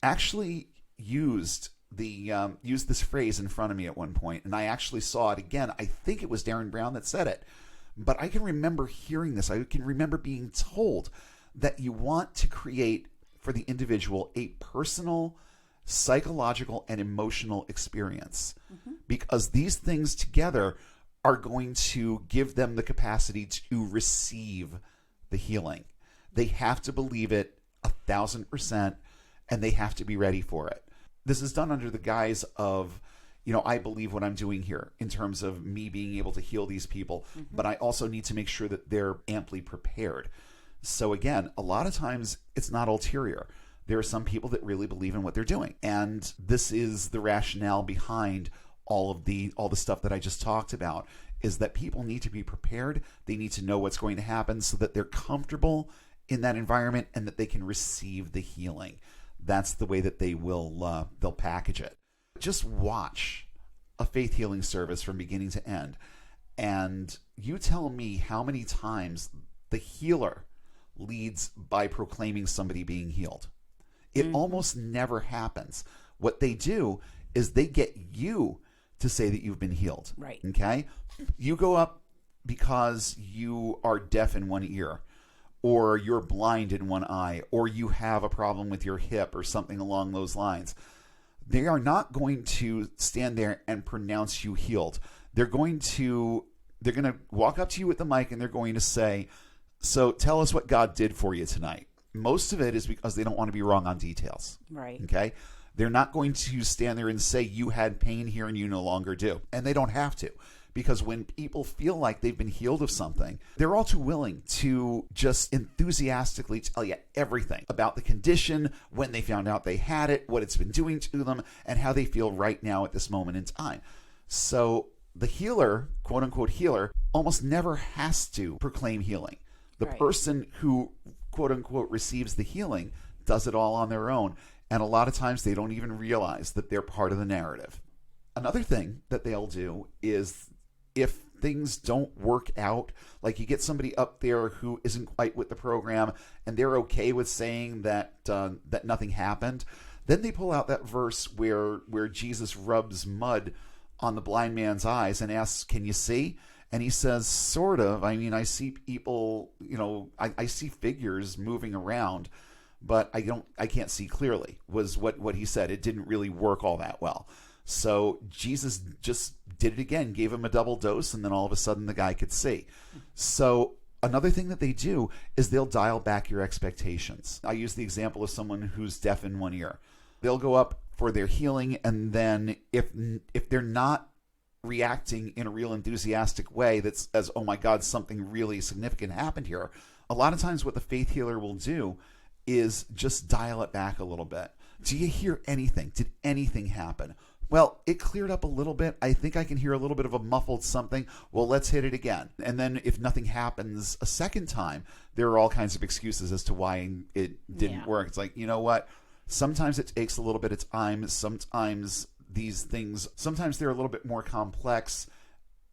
Speaker 1: actually used this phrase in front of me at one point, and I actually saw it again. I think it was Darren Brown that said it, but I can remember hearing this. I can remember being told that you want to create for the individual a personal, psychological, and emotional experience, because these things together are going to give them the capacity to receive the healing. They have to believe it 1,000%, and they have to be ready for it. This is done under the guise of, I believe what I'm doing here in terms of me being able to heal these people, but I also need to make sure that they're amply prepared. So again, a lot of times it's not ulterior. There are some people that really believe in what they're doing, and this is the rationale behind all the stuff that I just talked about, is that people need to be prepared. They need to know what's going to happen so that they're comfortable in that environment and that they can receive the healing. That's the way that they'll package it. Just watch a faith healing service from beginning to end, and you tell me how many times the healer leads by proclaiming somebody being healed. It almost never happens. What they do is they get you to say that you've been healed.
Speaker 2: Right.
Speaker 1: Okay? You go up because you are deaf in one ear, or you're blind in one eye, or you have a problem with your hip or something along those lines. They are not going to stand there and pronounce you healed. They're going to walk up to you with the mic and they're going to say, "So tell us what God did for you tonight." Most of it is because they don't want to be wrong on details.
Speaker 2: Right.
Speaker 1: Okay? They're not going to stand there and say, "You had pain here and you no longer do." And they don't have to. Because when people feel like they've been healed of something, they're all too willing to just enthusiastically tell you everything about the condition, when they found out they had it, what it's been doing to them, and how they feel right now at this moment in time. So the healer, quote unquote healer, almost never has to proclaim healing. The person who, quote unquote, receives the healing does it all on their own. And a lot of times they don't even realize that they're part of the narrative. Another thing that they'll do is, if things don't work out, like you get somebody up there who isn't quite with the program and they're okay with saying that nothing happened, then they pull out that verse where Jesus rubs mud on the blind man's eyes and asks, "Can you see?" And he says, "Sort of. I mean, I see people, I see figures moving around, but I can't see clearly," was what he said. It didn't really work all that well. So Jesus just did it again, gave him a double dose, and then all of a sudden the guy could see. So another thing that they do is they'll dial back your expectations. I use the example of someone who's deaf in one ear. They'll go up for their healing, and then if they're not reacting in a real enthusiastic way that says, "Oh my God, something really significant happened here," a lot of times what the faith healer will do is just dial it back a little bit. "Do you hear anything? Did anything happen?" "Well, it cleared up a little bit. I think I can hear a little bit of a muffled something." "Well, let's hit it again." And then if nothing happens a second time, there are all kinds of excuses as to why it didn't work. It's like, you know what? Sometimes it takes a little bit of time. Sometimes these things, sometimes they're a little bit more complex,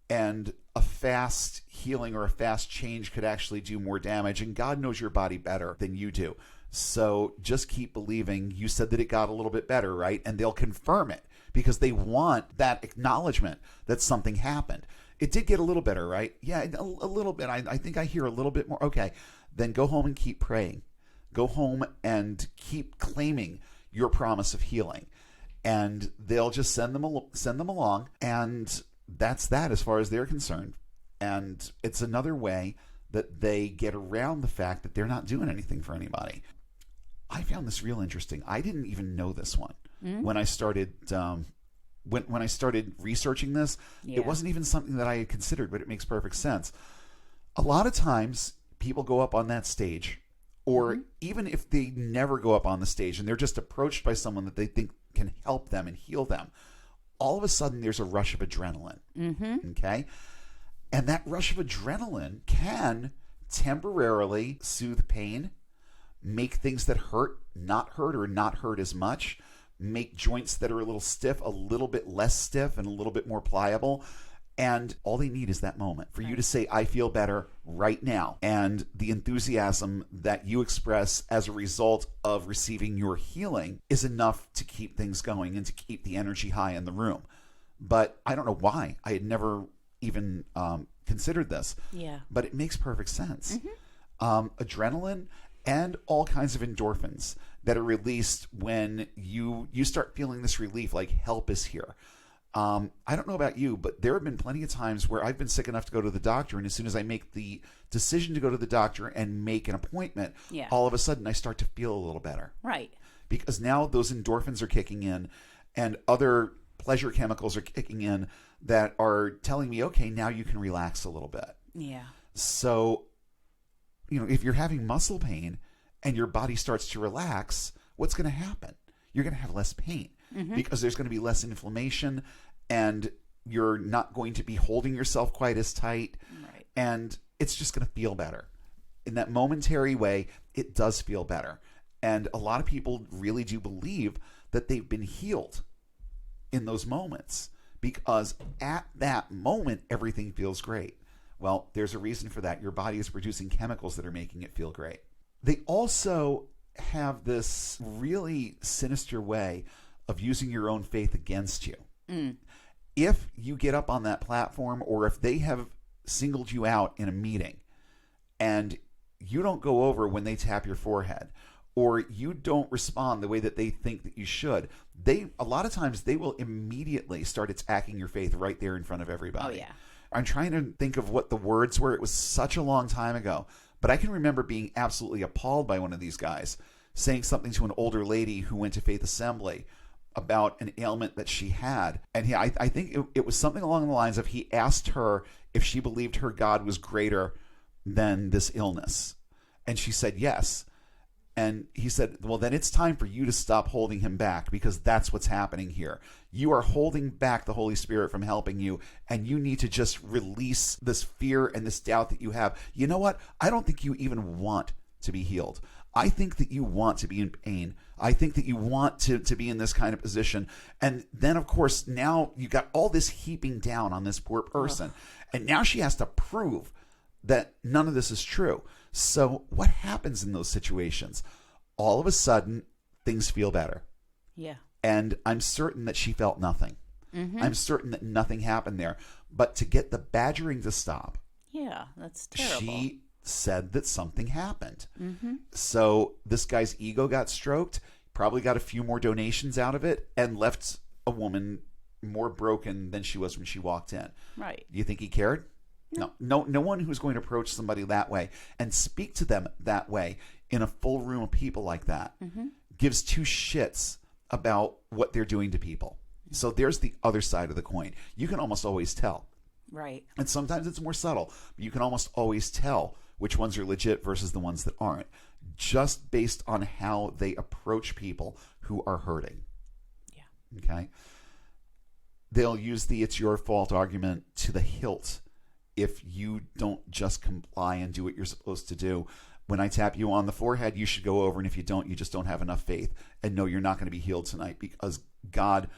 Speaker 1: and a fast healing or a fast change could actually do more damage. And God knows your body better than you do. So just keep believing. You said that it got a little bit better, right? And they'll confirm it, because they want that acknowledgement that something happened. It did get a little better, right? Yeah, a little bit. I think I hear a little bit more. Okay, then go home and keep praying. Go home and keep claiming your promise of healing. And they'll just send them along, and that's that as far as they're concerned. And it's another way that they get around the fact that they're not doing anything for anybody. I found this real interesting. I didn't even know this one when I started when I started researching this.
Speaker 2: Yeah.
Speaker 1: It wasn't even something that I had considered, but it makes perfect sense. A lot of times people go up on that stage, or even if they never go up on the stage and they're just approached by someone that they think can help them and heal them, all of a sudden there's a rush of adrenaline. Okay? And that rush of adrenaline can temporarily soothe pain, make things that hurt or not hurt as much, make joints that are a little stiff a little bit less stiff and a little bit more pliable. And all they need is that moment for you to say, I feel better right now. And the enthusiasm that you express as a result of receiving your healing is enough to keep things going and to keep the energy high in the room. But I don't know why. I had never even considered this.
Speaker 2: Yeah.
Speaker 1: But it makes perfect sense. Adrenaline and all kinds of endorphins that are released when you start feeling this relief, like help is here. I don't know about you, but there have been plenty of times where I've been sick enough to go to the doctor, and as soon as I make the decision to go to the doctor and make an appointment, all of a sudden I start to feel a little better.
Speaker 2: Right.
Speaker 1: Because now those endorphins are kicking in and other pleasure chemicals are kicking in that are telling me, okay, now you can relax a little bit.
Speaker 2: Yeah.
Speaker 1: So, if you're having muscle pain and your body starts to relax, what's going to happen? You're going to have less pain because there's going to be less inflammation, and you're not going to be holding yourself quite as tight.
Speaker 2: Right.
Speaker 1: And it's just going to feel better. In that momentary way, it does feel better. And a lot of people really do believe that they've been healed in those moments because at that moment, everything feels great. Well, there's a reason for that. Your body is producing chemicals that are making it feel great. They also have this really sinister way of using your own faith against you. If you get up on that platform, or if they have singled you out in a meeting and you don't go over when they tap your forehead, or you don't respond the way that they think that you should, a lot of times they will immediately start attacking your faith right there in front of everybody.
Speaker 2: Oh, yeah.
Speaker 1: I'm trying to think of what the words were. It was such a long time ago, but I can remember being absolutely appalled by one of these guys saying something to an older lady who went to Faith Assembly about an ailment that she had. And I think it was something along the lines of, he asked her if she believed her God was greater than this illness. And she said yes. And he said, well, then it's time for you to stop holding him back, because that's what's happening here. You are holding back the Holy Spirit from helping you, and you need to just release this fear and this doubt that you have. You know what? I don't think you even want to be healed. I think that you want to be in pain. I think that you want to be in this kind of position. And then, of course, now you got all this heaping down on this poor person. And now she has to prove that none of this is true. So what happens in those situations? All of a sudden, things feel better.
Speaker 2: Yeah.
Speaker 1: And I'm certain that she felt nothing. I'm certain that nothing happened there. But to get the badgering to stop,
Speaker 2: yeah, that's terrible.
Speaker 1: She said that something happened. So this guy's ego got stroked, probably got a few more donations out of it, and left a woman more broken than she was when she walked in.
Speaker 2: Right.
Speaker 1: Do you think he cared? No one who's going to approach somebody that way and speak to them that way in a full room of people like that gives two shits about what they're doing to people. So there's the other side of the coin. You can almost always tell.
Speaker 2: Right.
Speaker 1: And sometimes it's more subtle, but you can almost always tell which ones are legit versus the ones that aren't, just based on how they approach people who are hurting.
Speaker 2: Yeah.
Speaker 1: Okay? They'll use the "it's your fault" argument to the hilt if you don't just comply and do what you're supposed to do. When I tap you on the forehead, you should go over, and if you don't, you just don't have enough faith. And no, you're not going to be healed tonight, because God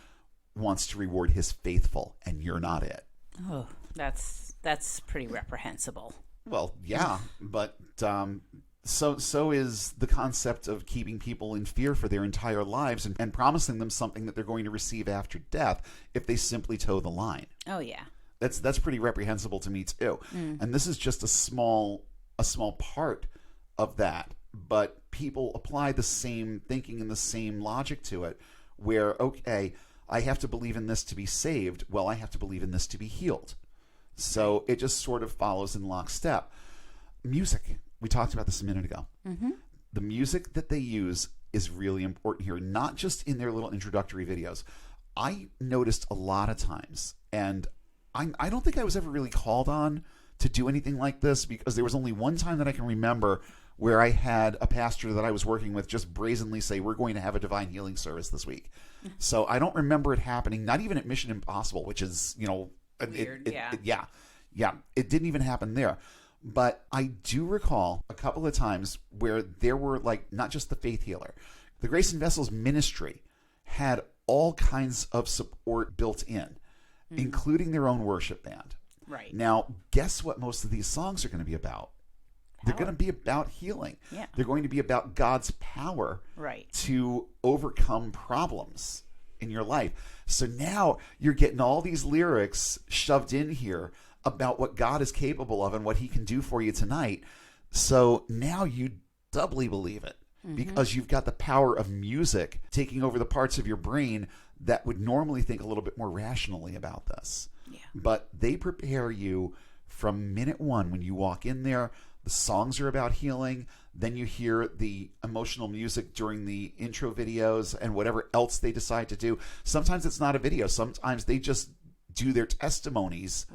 Speaker 1: wants to reward his faithful, and you're not it.
Speaker 2: Oh, that's pretty reprehensible.
Speaker 1: Well, yeah, but so is the concept of keeping people in fear for their entire lives and promising them something that they're going to receive after death if they simply toe the line.
Speaker 2: Oh, yeah.
Speaker 1: That's pretty reprehensible to me too. And this is just a small part of that. But people apply the same thinking and the same logic to it, where, okay, I have to believe in this to be saved. Well, I have to believe in this to be healed. So it just sort of follows in lockstep. Music. We talked about this a minute ago. The music that they use is really important here, not just in their little introductory videos. I noticed a lot of times, and I don't think I was ever really called on to do anything like this, because there was only one time that I can remember where I had a pastor that I was working with just brazenly say, we're going to have a divine healing service this week. So I don't remember it happening, not even at Mission Impossible, which is,
Speaker 2: weird.
Speaker 1: It didn't even happen there. But I do recall a couple of times where there were, like, not just the faith healer, the Grace and Vessels ministry had all kinds of support built in, including their own worship band.
Speaker 2: Right.
Speaker 1: Now, guess what most of these songs are going to be about? They're going to be about healing.
Speaker 2: Yeah.
Speaker 1: They're going to be about God's power to overcome problems in your life. So now you're getting all these lyrics shoved in here about what God is capable of and what he can do for you tonight. So now you doubly believe it, because you've got the power of music taking over the parts of your brain that would normally think a little bit more rationally about this.
Speaker 2: Yeah.
Speaker 1: But they prepare you from minute one when you walk in there. The songs are about healing. Then you hear the emotional music during the intro videos and whatever else they decide to do. Sometimes it's not a video. Sometimes they just do their testimonies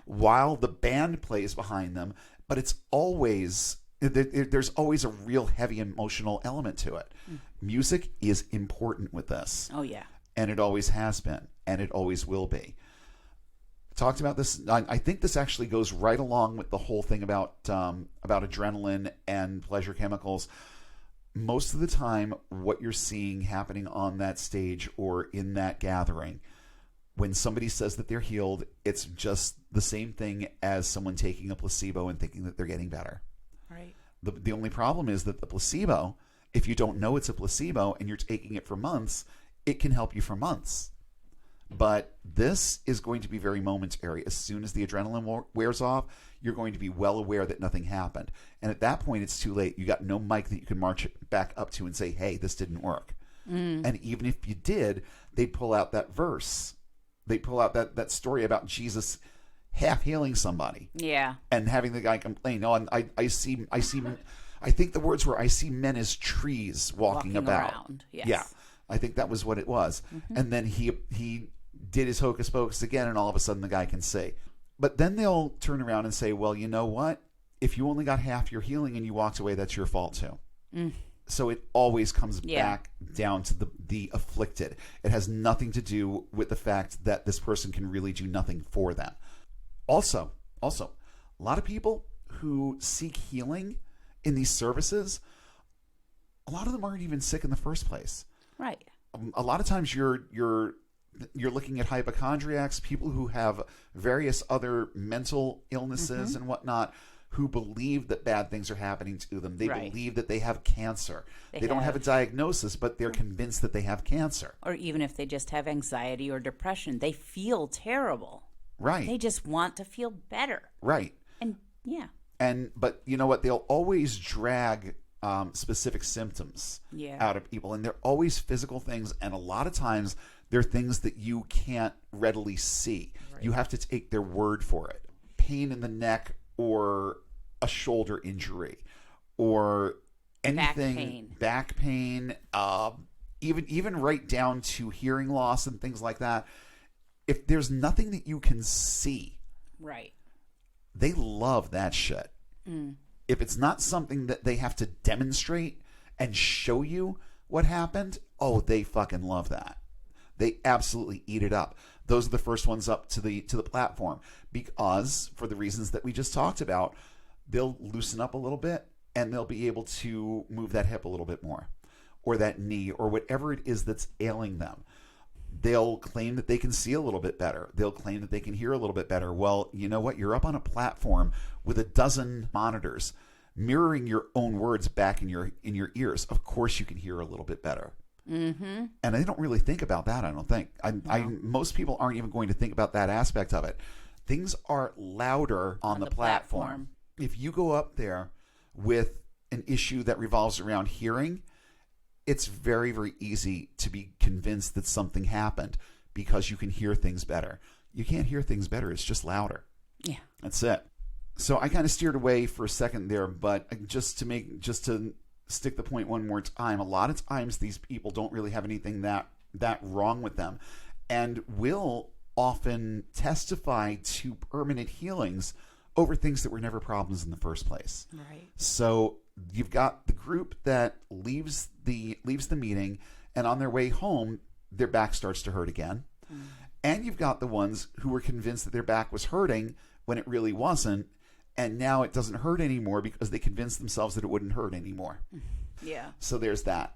Speaker 1: while the band plays behind them. But it's always, there's always a real heavy emotional element to it. Music is important with this.
Speaker 2: Oh, yeah.
Speaker 1: And it always has been, and it always will be. Talked about this. I think this actually goes right along with the whole thing about adrenaline and pleasure chemicals. Most of the time, what you're seeing happening on that stage or in that gathering, when somebody says that they're healed, it's just the same thing as someone taking a placebo and thinking that they're getting better.
Speaker 2: Right.
Speaker 1: The only problem is that the placebo, if you don't know it's a placebo and you're taking it for months, it can help you for months. But this is going to be very momentary. As soon as the adrenaline wears off, you're going to be well aware that nothing happened. And at that point, it's too late. You got no mic that you can march back up to and say, hey, this didn't work. And even if you did, they'd pull out that verse. They'd pull out that story about Jesus half healing somebody.
Speaker 2: Yeah.
Speaker 1: And having the guy complain, oh, and I see, I think the words were, I see men as trees walking about.
Speaker 2: Around. Yes.
Speaker 1: Yeah. I think that was what it was. And then he did his hocus pocus again, and all of a sudden the guy can see. But then they'll turn around and say, well, you know what? If you only got half your healing and you walked away, that's your fault too. So it always comes back down to the afflicted. It has nothing to do with the fact that this person can really do nothing for them. Also, a lot of people who seek healing in these services, a lot of them aren't even sick in the first place.
Speaker 2: Right.
Speaker 1: A lot of times you're looking at hypochondriacs, people who have various other mental illnesses and whatnot, who believe that bad things are happening to them. They believe that they have cancer. They don't have a diagnosis, but they're convinced that they have cancer.
Speaker 2: Or even if they just have anxiety or depression, they feel terrible.
Speaker 1: Right.
Speaker 2: They just want to feel better.
Speaker 1: Right.
Speaker 2: And yeah.
Speaker 1: But you know what? They'll always drag specific symptoms out of people, and they're always physical things, and a lot of times they're things that you can't readily see. You have to take their word for it. Pain in the neck, or a shoulder injury, or anything, back pain, even right down to hearing loss and things like that. If there's nothing that you can see, they love that shit. If it's not something that they have to demonstrate and show you what happened, oh, they fucking love that. They absolutely eat it up. Those are the first ones up to the platform, because for the reasons that we just talked about, they'll loosen up a little bit and they'll be able to move that hip a little bit more, or that knee, or whatever it is that's ailing them. They'll claim that they can see a little bit better. They'll claim that they can hear a little bit better. Well, you know what? You're up on a platform with a dozen monitors mirroring your own words back in your ears. Of course you can hear a little bit better. And they don't really think about that, I don't think. Most people aren't even going to think about that aspect of it. things are louder on the platform. If you go up there with an issue that revolves around hearing, it's very, very easy to be convinced that something happened because you can hear things better. You can't hear things better. It's just louder.
Speaker 2: Yeah.
Speaker 1: That's it. So I kind of steered away for a second there, but just to stick the point one more time, a lot of times these people don't really have anything that wrong with them and will often testify to permanent healings over things that were never problems in the first place.
Speaker 2: Right.
Speaker 1: So you've got the group that leaves the meeting, and on their way home, their back starts to hurt again. Mm. And you've got the ones who were convinced that their back was hurting when it really wasn't, and now it doesn't hurt anymore because they convinced themselves that it wouldn't hurt anymore.
Speaker 2: Yeah.
Speaker 1: So there's that.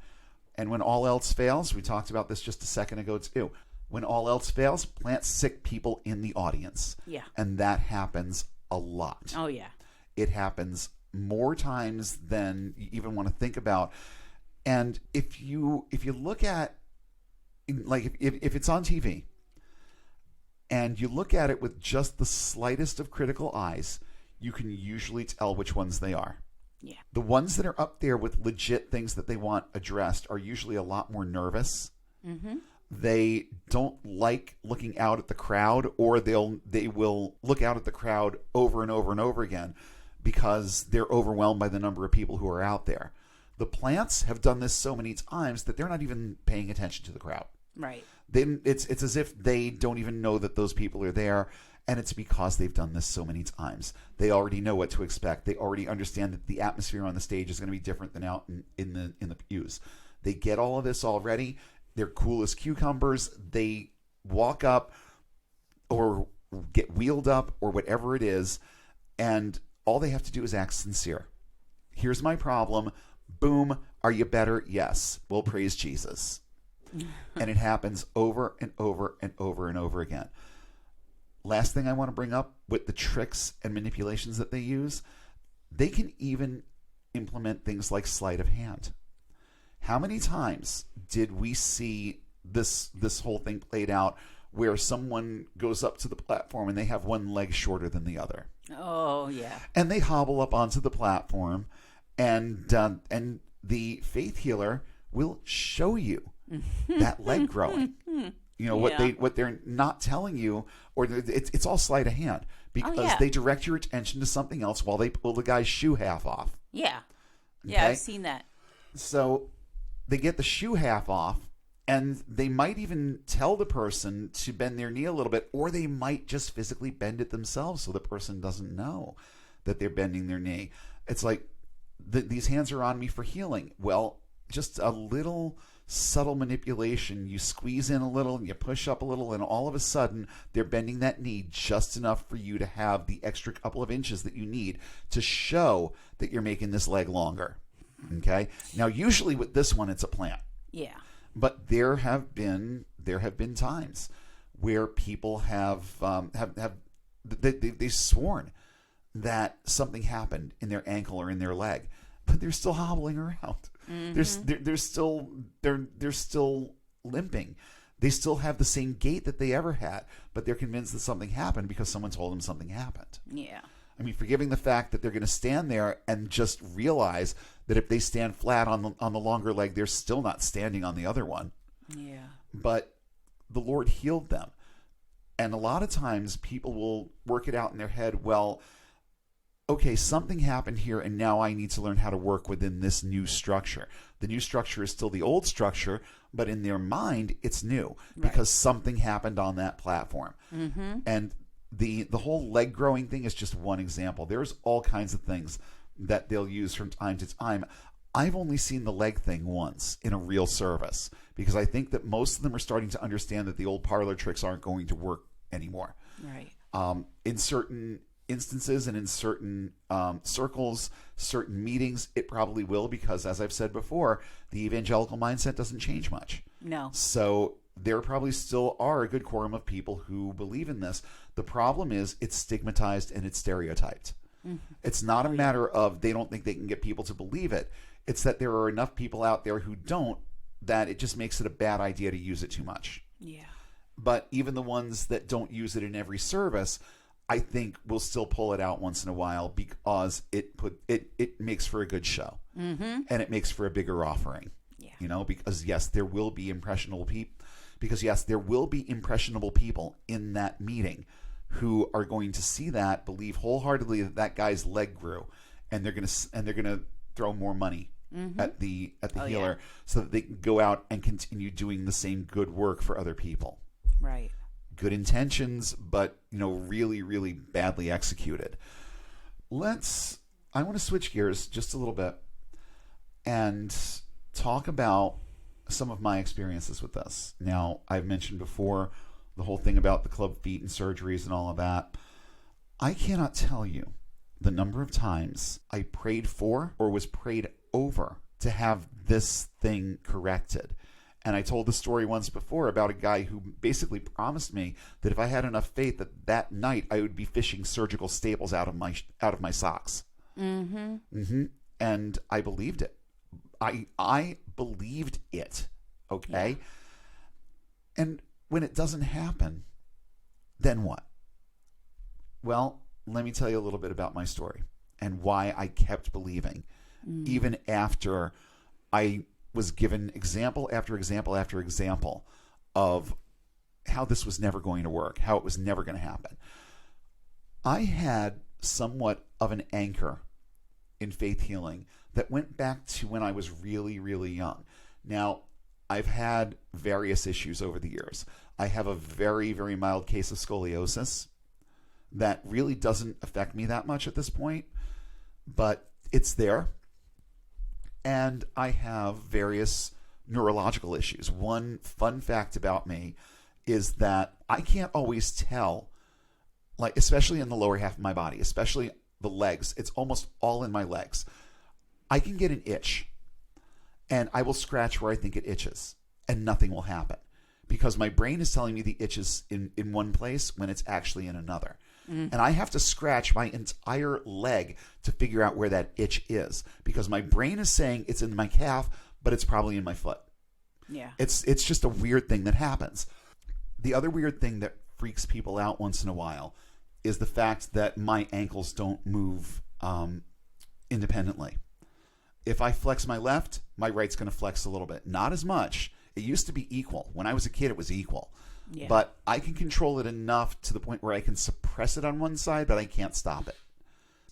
Speaker 1: And when all else fails, we talked about this just a second ago too. When all else fails, plant sick people in the audience. Yeah. And that happens a lot.
Speaker 2: Oh, yeah.
Speaker 1: It happens more times than you even want to think about. And if you look at, like, if it's on TV and you look at it with just the slightest of critical eyes, you can usually tell which ones they are.
Speaker 2: Yeah.
Speaker 1: The ones that are up there with legit things that they want addressed are usually a lot more nervous. Mm-hmm. They don't like looking out at the crowd, or they will look out at the crowd over and over and over again because they're overwhelmed by the number of people who are out there. The plants have done this so many times that they're not even paying attention to the crowd.
Speaker 2: Right.
Speaker 1: It's as if they don't even know that those people are there, and it's because they've done this so many times. They already know what to expect. They already understand that the atmosphere on the stage is going to be different than out in the pews. They get all of this already. They're cool as cucumbers. They walk up or get wheeled up or whatever it is, and all they have to do is act sincere. Here's my problem. Boom. Are you better? Yes. Well, praise Jesus. And it happens over and over and over and over again. Last thing I want to bring up with the tricks and manipulations that they use, they can even implement things like sleight of hand. How many times did we see this whole thing played out where someone goes up to the platform and they have one leg shorter than the other?
Speaker 2: Oh, yeah.
Speaker 1: And they hobble up onto the platform, and the faith healer will show you that leg growing. You know, what they're not telling you, or it's all sleight of hand because they direct your attention to something else while they pull the guy's shoe half off.
Speaker 2: Yeah.
Speaker 1: Okay?
Speaker 2: Yeah, I've seen that.
Speaker 1: So they get the shoe half off, and they might even tell the person to bend their knee a little bit, or they might just physically bend it themselves so the person doesn't know that they're bending their knee. It's like, these hands are on me for healing. Well, just a little subtle manipulation. You squeeze in a little, and you push up a little, and all of a sudden they're bending that knee just enough for you to have the extra couple of inches that you need to show that you're making this leg longer. Okay? Now, usually with this one, it's a plant.
Speaker 2: Yeah.
Speaker 1: But there have been times where people have sworn that something happened in their ankle or in their leg, but they're still hobbling around. Mm-hmm. They're still limping. They still have the same gait that they ever had, but they're convinced that something happened because someone told them something happened.
Speaker 2: Yeah.
Speaker 1: I mean, forgiving the fact that they're going to stand there and just realize that if they stand flat on the longer leg, they're still not standing on the other one.
Speaker 2: Yeah.
Speaker 1: But the Lord healed them. And a lot of times people will work it out in their head, well, okay, something happened here, and now I need to learn how to work within this new structure. The new structure is still the old structure, but in their mind, it's new because something happened on that platform. Mm-hmm. And the whole leg growing thing is just one example. There's all kinds of things that they'll use from time to time. I've only seen the leg thing once in a real service because I think that most of them are starting to understand that the old parlor tricks aren't going to work anymore.
Speaker 2: Right.
Speaker 1: In certain instances and in certain circles, certain meetings, it probably will because, as I've said before, the evangelical mindset doesn't change much.
Speaker 2: No.
Speaker 1: So there probably still are a good quorum of people who believe in this. The problem is it's stigmatized and it's stereotyped. Mm-hmm. It's not a matter of they don't think they can get people to believe it. It's that there are enough people out there who don't that it just makes it a bad idea to use it too much.
Speaker 2: Yeah.
Speaker 1: But even the ones that don't use it in every service, I think we'll still pull it out once in a while because it makes for a good show, and it makes for a bigger offering.
Speaker 2: Yeah.
Speaker 1: You know, because yes, there will be impressionable people. Because yes, there will be impressionable people in that meeting who are going to see that, believe wholeheartedly that that guy's leg grew, and they're gonna throw more money at the healer so that they can go out and continue doing the same good work for other people.
Speaker 2: Right.
Speaker 1: Good intentions, but really, really badly executed. I want to switch gears just a little bit and talk about some of my experiences with this. Now, I've mentioned before the whole thing about the club feet and surgeries and all of that. I cannot tell you the number of times I prayed for or was prayed over to have this thing corrected. And I told the story once before about a guy who basically promised me that if I had enough faith that night I would be fishing surgical staples out of my socks. And I believed it. I believed it. Okay. Yeah. And when it doesn't happen, then what? Well, let me tell you a little bit about my story and why I kept believing, even after I was given example after example after example of how this was never going to work, how it was never going to happen. I had somewhat of an anchor in faith healing that went back to when I was really, really young. Now, I've had various issues over the years. I have a very, very mild case of scoliosis that really doesn't affect me that much at this point, but it's there. And I have various neurological issues. One fun fact about me is that I can't always tell, like especially in the lower half of my body, especially the legs. It's almost all in my legs. I can get an itch and I will scratch where I think it itches and nothing will happen because my brain is telling me the itch is in one place when it's actually in another. And I have to scratch my entire leg to figure out where that itch is because my brain is saying it's in my calf, but it's probably in my foot.
Speaker 2: Yeah.
Speaker 1: It's just a weird thing that happens. The other weird thing that freaks people out once in a while is the fact that my ankles don't move independently. If I flex my left, my right's going to flex a little bit. Not as much. It used to be equal. When I was a kid, it was equal. Yeah. But I can control it enough to the point where I can suppress it on one side, but I can't stop it.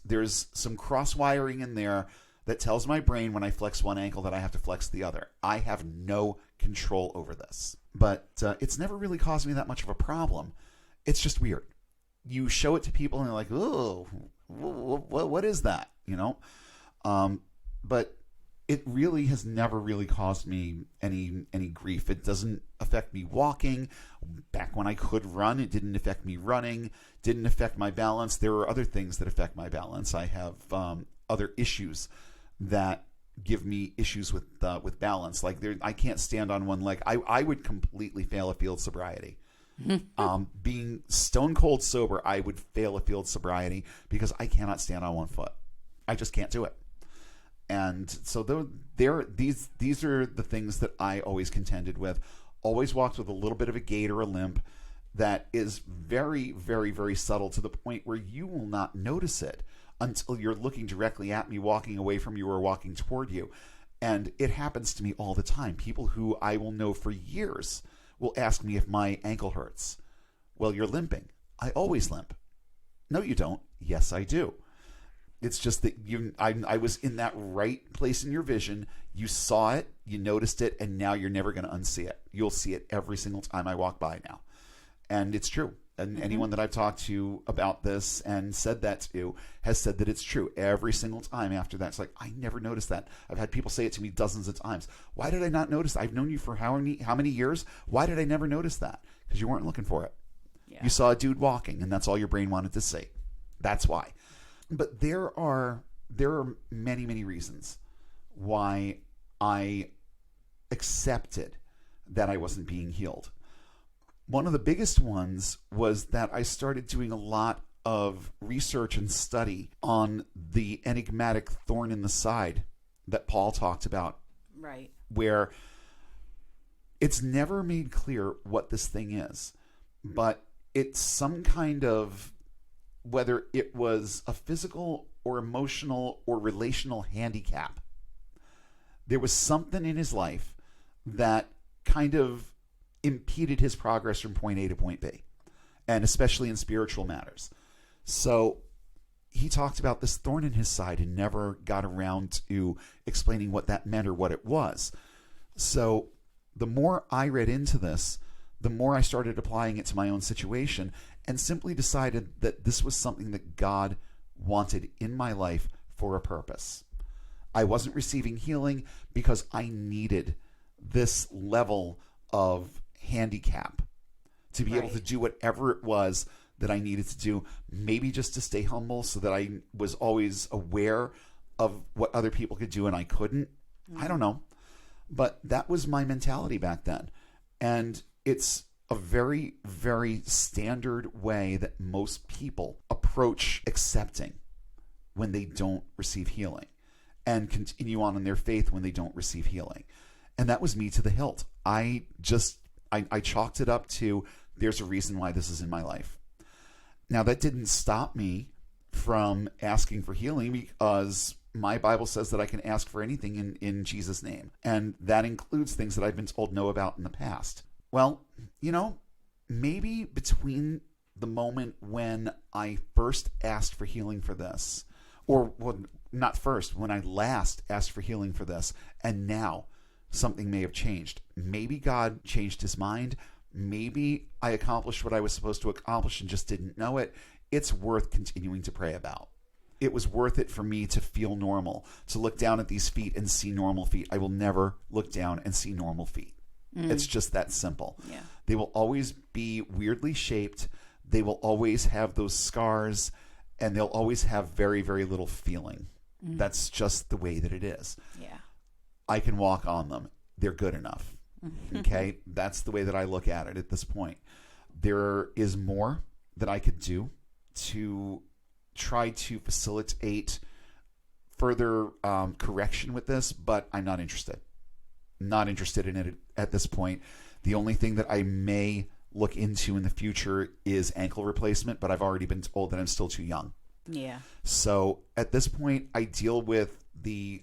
Speaker 1: There's some cross wiring in there that tells my brain when I flex one ankle that I have to flex the other. I have no control over this. But it's never really caused me that much of a problem. It's just weird. You show it to people and they're like, oh, what is that? But it really has never really caused me any grief. It doesn't affect me walking. Back when I could run, it didn't affect me running. Didn't affect my balance. There are other things that affect my balance. I have other issues that give me issues with balance. Like I can't stand on one leg. I would completely fail a field sobriety. Being stone cold sober, I would fail a field sobriety because I cannot stand on one foot. I just can't do it. And so these are the things that I always contended with. Always walked with a little bit of a gait or a limp that is very, very, very subtle to the point where you will not notice it until you're looking directly at me, walking away from you or walking toward you. And it happens to me all the time. People who I will know for years will ask me if my ankle hurts. Well, you're limping. I always limp. No, you don't. Yes, I do. It's just that I was in that right place in your vision. You saw it, you noticed it, and now you're never going to unsee it. You'll see it every single time I walk by now. And it's true. And anyone that I've talked to about this and said that to has said that it's true every single time after that. It's like, I never noticed that. I've had people say it to me dozens of times. Why did I not notice that? I've known you for how many years? Why did I never notice that? Because you weren't looking for it. Yeah. You saw a dude walking, and that's all your brain wanted to see. That's why. But there are many, many reasons why I accepted that I wasn't being healed. One of the biggest ones was that I started doing a lot of research and study on the enigmatic thorn in the side that Paul talked about.
Speaker 2: Right.
Speaker 1: Where it's never made clear what this thing is, but it's some kind of whether it was a physical or emotional or relational handicap. There was something in his life that kind of impeded his progress from point A to point B, and especially in spiritual matters. So he talked about this thorn in his side and never got around to explaining what that meant or what it was. So the more I read into this, the more I started applying it to my own situation and simply decided that this was something that God wanted in my life for a purpose. I wasn't receiving healing because I needed this level of handicap to be able to do whatever it was that I needed to do, maybe just to stay humble so that I was always aware of what other people could do and I couldn't. I don't know. But that was my mentality back then. And it's a very, very standard way that most people approach accepting when they don't receive healing and continue on in their faith when they don't receive healing. And that was me to the hilt. I chalked it up to, there's a reason why this is in my life. Now, that didn't stop me from asking for healing, because my Bible says that I can ask for anything in Jesus' name. And that includes things that I've been told no about in the past. Well, maybe between the moment when I first asked for healing for this, or well, not first, when I last asked for healing for this, and now something may have changed. Maybe God changed his mind. Maybe I accomplished what I was supposed to accomplish and just didn't know it. It's worth continuing to pray about. It was worth it for me to feel normal, to look down at these feet and see normal feet. I will never look down and see normal feet. It's just that simple. Yeah. They will always be weirdly shaped. They will always have those scars, and they'll always have very, very little feeling. That's just the way that it is. Yeah. I can walk on them. They're good enough. Okay? That's the way that I look at it at this point. There is more that I could do to try to facilitate further correction with this, but I'm not interested. Not interested in it at this point. The only thing that I may look into in the future is ankle replacement, but I've already been told that I'm still too young. Yeah. So at this point, I deal with the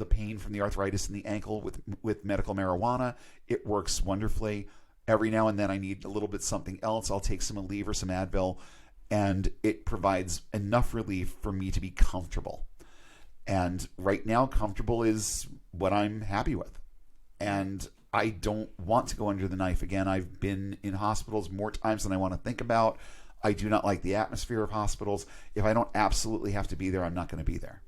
Speaker 1: pain from the arthritis in the ankle with medical marijuana. It works wonderfully. Every now and then I need a little bit something else. I'll take some Aleve or some Advil, and it provides enough relief for me to be comfortable. And right now, comfortable is what I'm happy with. And I don't want to go under the knife again. I've been in hospitals more times than I want to think about. I do not like the atmosphere of hospitals. If I don't absolutely have to be there, I'm not going to be there.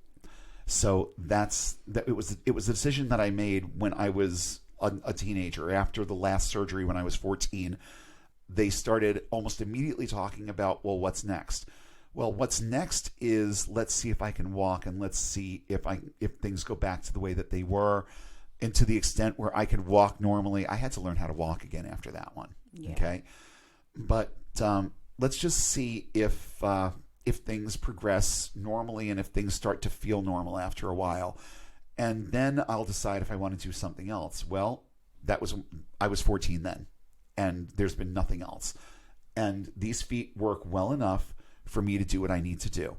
Speaker 1: So it was a decision that I made when I was a teenager. After the last surgery when I was 14, they started almost immediately talking about, well, what's next? Well, what's next is, let's see if I can walk, and let's see if things go back to the way that they were. And to the extent where I could walk normally, I had to learn how to walk again after that one. Yeah. Okay. But let's just see if things progress normally and if things start to feel normal after a while. And then I'll decide if I want to do something else. Well, I was 14 then, and there's been nothing else. And these feet work well enough for me to do what I need to do.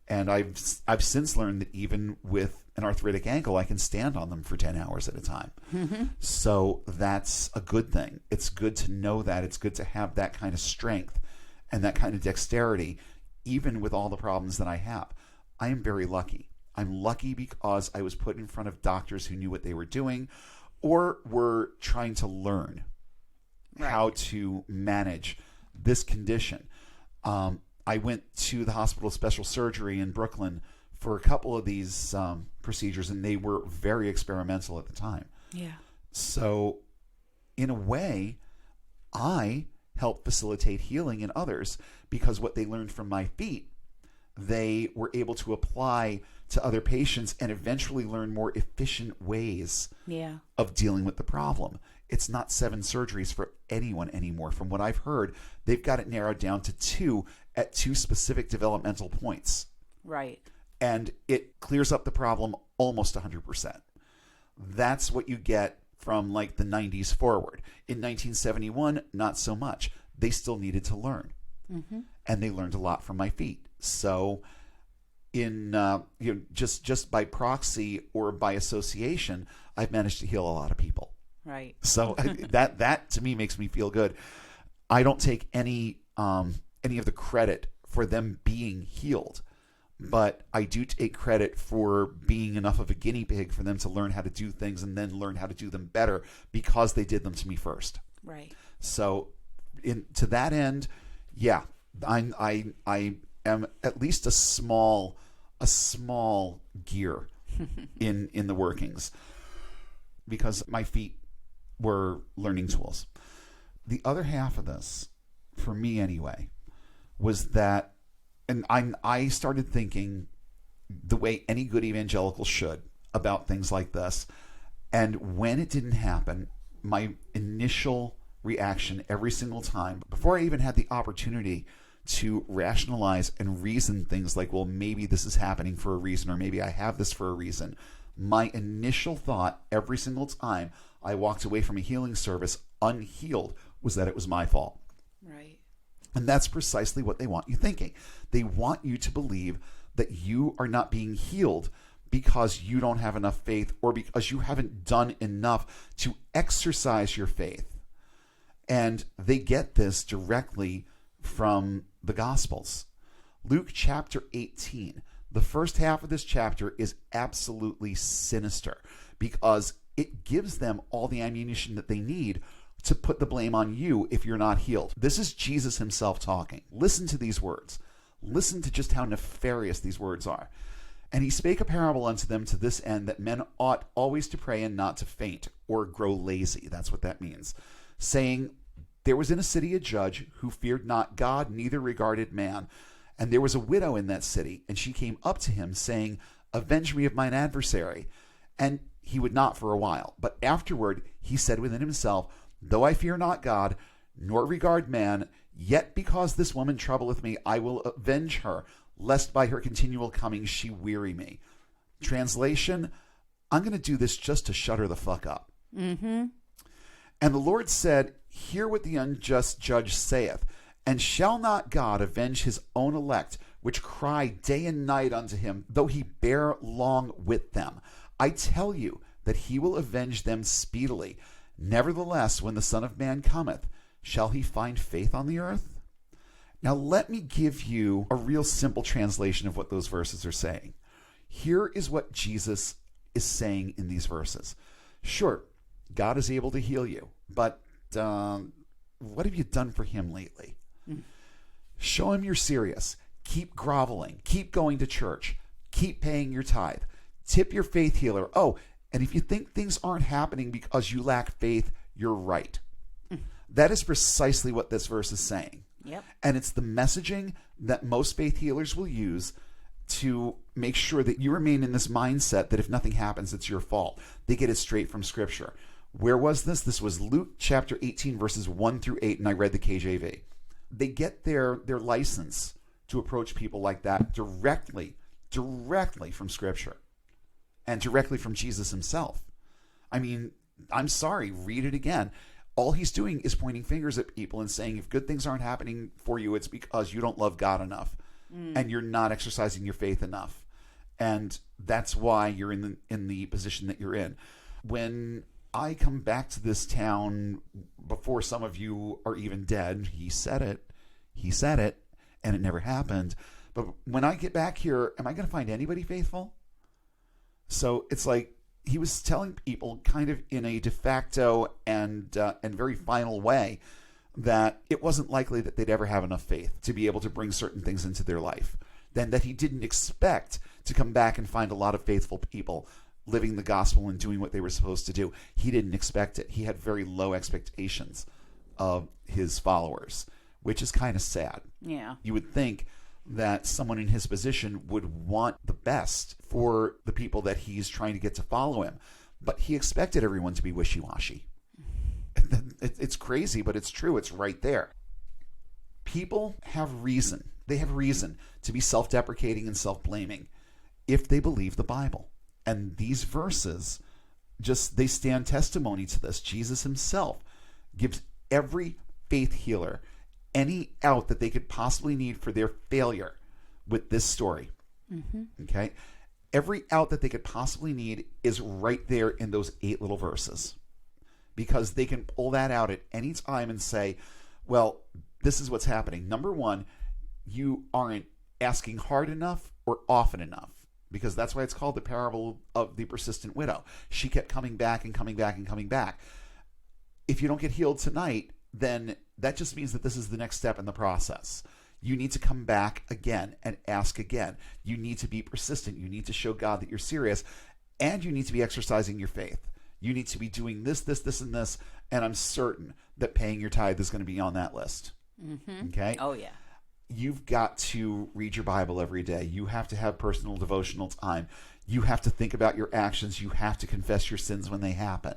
Speaker 1: And I've since learned that even with an arthritic ankle, I can stand on them for 10 hours at a time. So that's a good thing. It's good to know that. It's good to have that kind of strength and that kind of dexterity, even with all the problems that I have. I am very lucky. I'm lucky because I was put in front of doctors who knew what they were doing or were trying to learn how to manage this condition. I went to the Hospital of Special Surgery in Brooklyn for a couple of these procedures, and they were very experimental at the time. Yeah. So in a way, I helped facilitate healing in others because what they learned from my feet, they were able to apply to other patients and eventually learn more efficient ways of dealing with the problem. It's not 7 surgeries for anyone anymore. From what I've heard, they've got it narrowed down to 2 at 2 specific developmental points. Right. And it clears up the problem almost 100%. That's what you get from like the 90s forward. In 1971, not so much. They still needed to learn. and they learned a lot from my feet. So in just by proxy or by association, I've managed to heal a lot of people.
Speaker 2: Right.
Speaker 1: So that to me makes me feel good. I don't take any of the credit for them being healed, but I do take credit for being enough of a guinea pig for them to learn how to do things and then learn how to do them better because they did them to me first.
Speaker 2: Right.
Speaker 1: So to that end, yeah, I am at least a small gear in the workings, because my feet were learning tools. The other half of this, for me anyway, was that, and I started thinking the way any good evangelical should about things like this. And when it didn't happen, my initial reaction every single time, before I even had the opportunity to rationalize and reason things like, well, maybe this is happening for a reason, or maybe I have this for a reason, my initial thought every single time I walked away from a healing service unhealed was that it was my fault.
Speaker 2: Right.
Speaker 1: And that's precisely what they want you thinking. They want you to believe that you are not being healed because you don't have enough faith, or because you haven't done enough to exercise your faith. And they get this directly from the Gospels. Luke chapter 18, the first half of this chapter is absolutely sinister, because it gives them all the ammunition that they need to put the blame on you if you're not healed. This is Jesus himself talking. Listen to these words. Listen to just how nefarious these words are. And he spake a parable unto them to this end, that men ought always to pray and not to faint or grow lazy. That's what that means. Saying, there was in a city a judge who feared not God, neither regarded man. And there was a widow in that city, and she came up to him, saying, avenge me of mine adversary. And he would not for a while. But afterward he said within himself, though I fear not God, nor regard man, yet because this woman troubleth me, I will avenge her, lest by her continual coming she weary me. Translation, I'm going to do this just to shut her the fuck up.
Speaker 2: Mm-hmm.
Speaker 1: And the Lord said, hear what the unjust judge saith, and shall not God avenge his own elect, which cry day and night unto him, though he bear long with them? I tell you that he will avenge them speedily. Nevertheless, when the Son of Man cometh, shall he find faith on the earth? Now let me give you a real simple translation of what those verses are saying. Here is what Jesus is saying in these verses. Sure, God is able to heal you, but what have you done for him lately? Show him you're serious. Keep groveling. Keep going to church. Keep paying your tithe. Tip your faith healer. Oh, and if you think things aren't happening because you lack faith, you're right. That is precisely what this verse is saying.
Speaker 2: Yep.
Speaker 1: And it's the messaging that most faith healers will use to make sure that you remain in this mindset that if nothing happens, it's your fault. They get it straight from Scripture. Where was this? This was Luke chapter 18, verses 1 through 8, and I read the KJV. They get their license to approach people like that directly from Scripture and directly from Jesus himself. I mean, I'm sorry, read it again. All he's doing is pointing fingers at people and saying, if good things aren't happening for you, it's because you don't love God enough and you're not exercising your faith enough. And that's why you're in the position that you're in. When I come back to this town before some of you are even dead, he said it, and it never happened. But when I get back here, am I going to find anybody faithful? So it's like he was telling people kind of in a de facto and very final way that it wasn't likely that they'd ever have enough faith to be able to bring certain things into their life. Then that he didn't expect to come back and find a lot of faithful people living the gospel and doing what they were supposed to do. He didn't expect it. He had very low expectations of his followers, which is kind of sad.
Speaker 2: Yeah.
Speaker 1: You would think that someone in his position would want the best for the people that he's trying to get to follow him. But he expected everyone to be wishy-washy. It's crazy, but it's true. It's right there. People have reason. They have reason to be self-deprecating and self-blaming if they believe the Bible. And these verses, they stand testimony to this. Jesus himself gives every faith healer any out that they could possibly need for their failure with this story. Okay? Every out that they could possibly need is right there in those 8 little verses. Because they can pull that out at any time and say, well, this is what's happening. Number one, you aren't asking hard enough or often enough. Because that's why it's called the parable of the persistent widow. She kept coming back and coming back and coming back. If you don't get healed tonight, then that just means that this is the next step in the process. You need to come back again and ask again. You need to be persistent. You need to show God that you're serious. And you need to be exercising your faith. You need to be doing this, this, this, and this. And I'm certain that paying your tithe is going to be on that list. Okay?
Speaker 2: Oh, yeah.
Speaker 1: You've got to read your Bible every day. You have to have personal devotional time. You have to think about your actions. You have to confess your sins when they happen.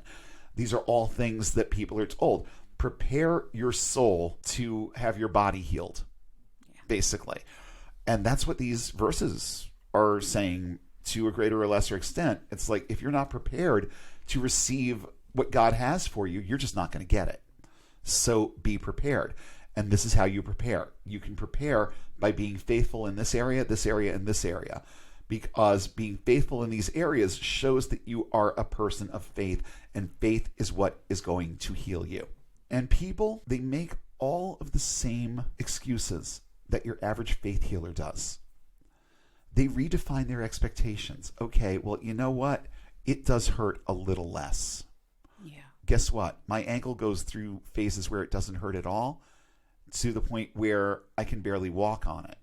Speaker 1: These are all things that people are told. Prepare your soul to have your body healed, basically. And that's what these verses are saying to a greater or lesser extent. It's like, if you're not prepared to receive what God has for you, you're just not going to get it. So be prepared. And this is how you prepare. You can prepare by being faithful in this area, this area, and this area. Because being faithful in these areas shows that you are a person of faith. And faith is what is going to heal you. And people, they make all of the same excuses that your average faith healer does. They redefine their expectations. Okay, well, you know what? It does hurt a little less.
Speaker 2: Yeah.
Speaker 1: Guess what? My ankle goes through phases where it doesn't hurt at all, to the point where I can barely walk on it.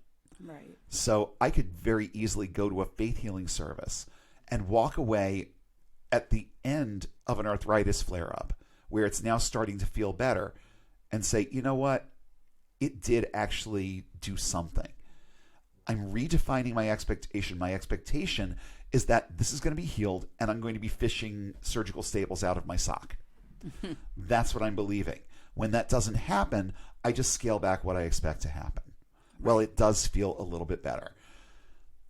Speaker 2: Right.
Speaker 1: So I could very easily go to a faith healing service and walk away at the end of an arthritis flare-up where it's now starting to feel better and say, you know what? It did actually do something. I'm redefining my expectation. My expectation is that this is going to be healed and I'm going to be fishing surgical staples out of my sock. That's what I'm believing. When that doesn't happen, I just scale back what I expect to happen. Well, it does feel a little bit better.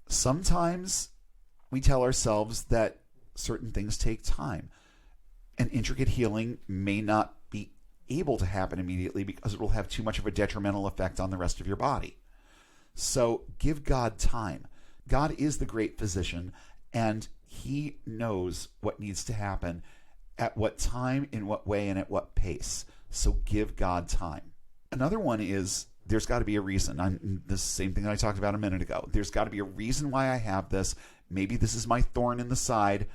Speaker 1: Sometimes we tell ourselves that certain things take time. And intricate healing may not be able to happen immediately because it will have too much of a detrimental effect on the rest of your body. So give God time. God is the great physician, and he knows what needs to happen, at what time, in what way, and at what pace. So give God time. Another one is, there's got to be a reason. The same thing that I talked about a minute ago. There's got to be a reason why I have this. Maybe this is my thorn in the side.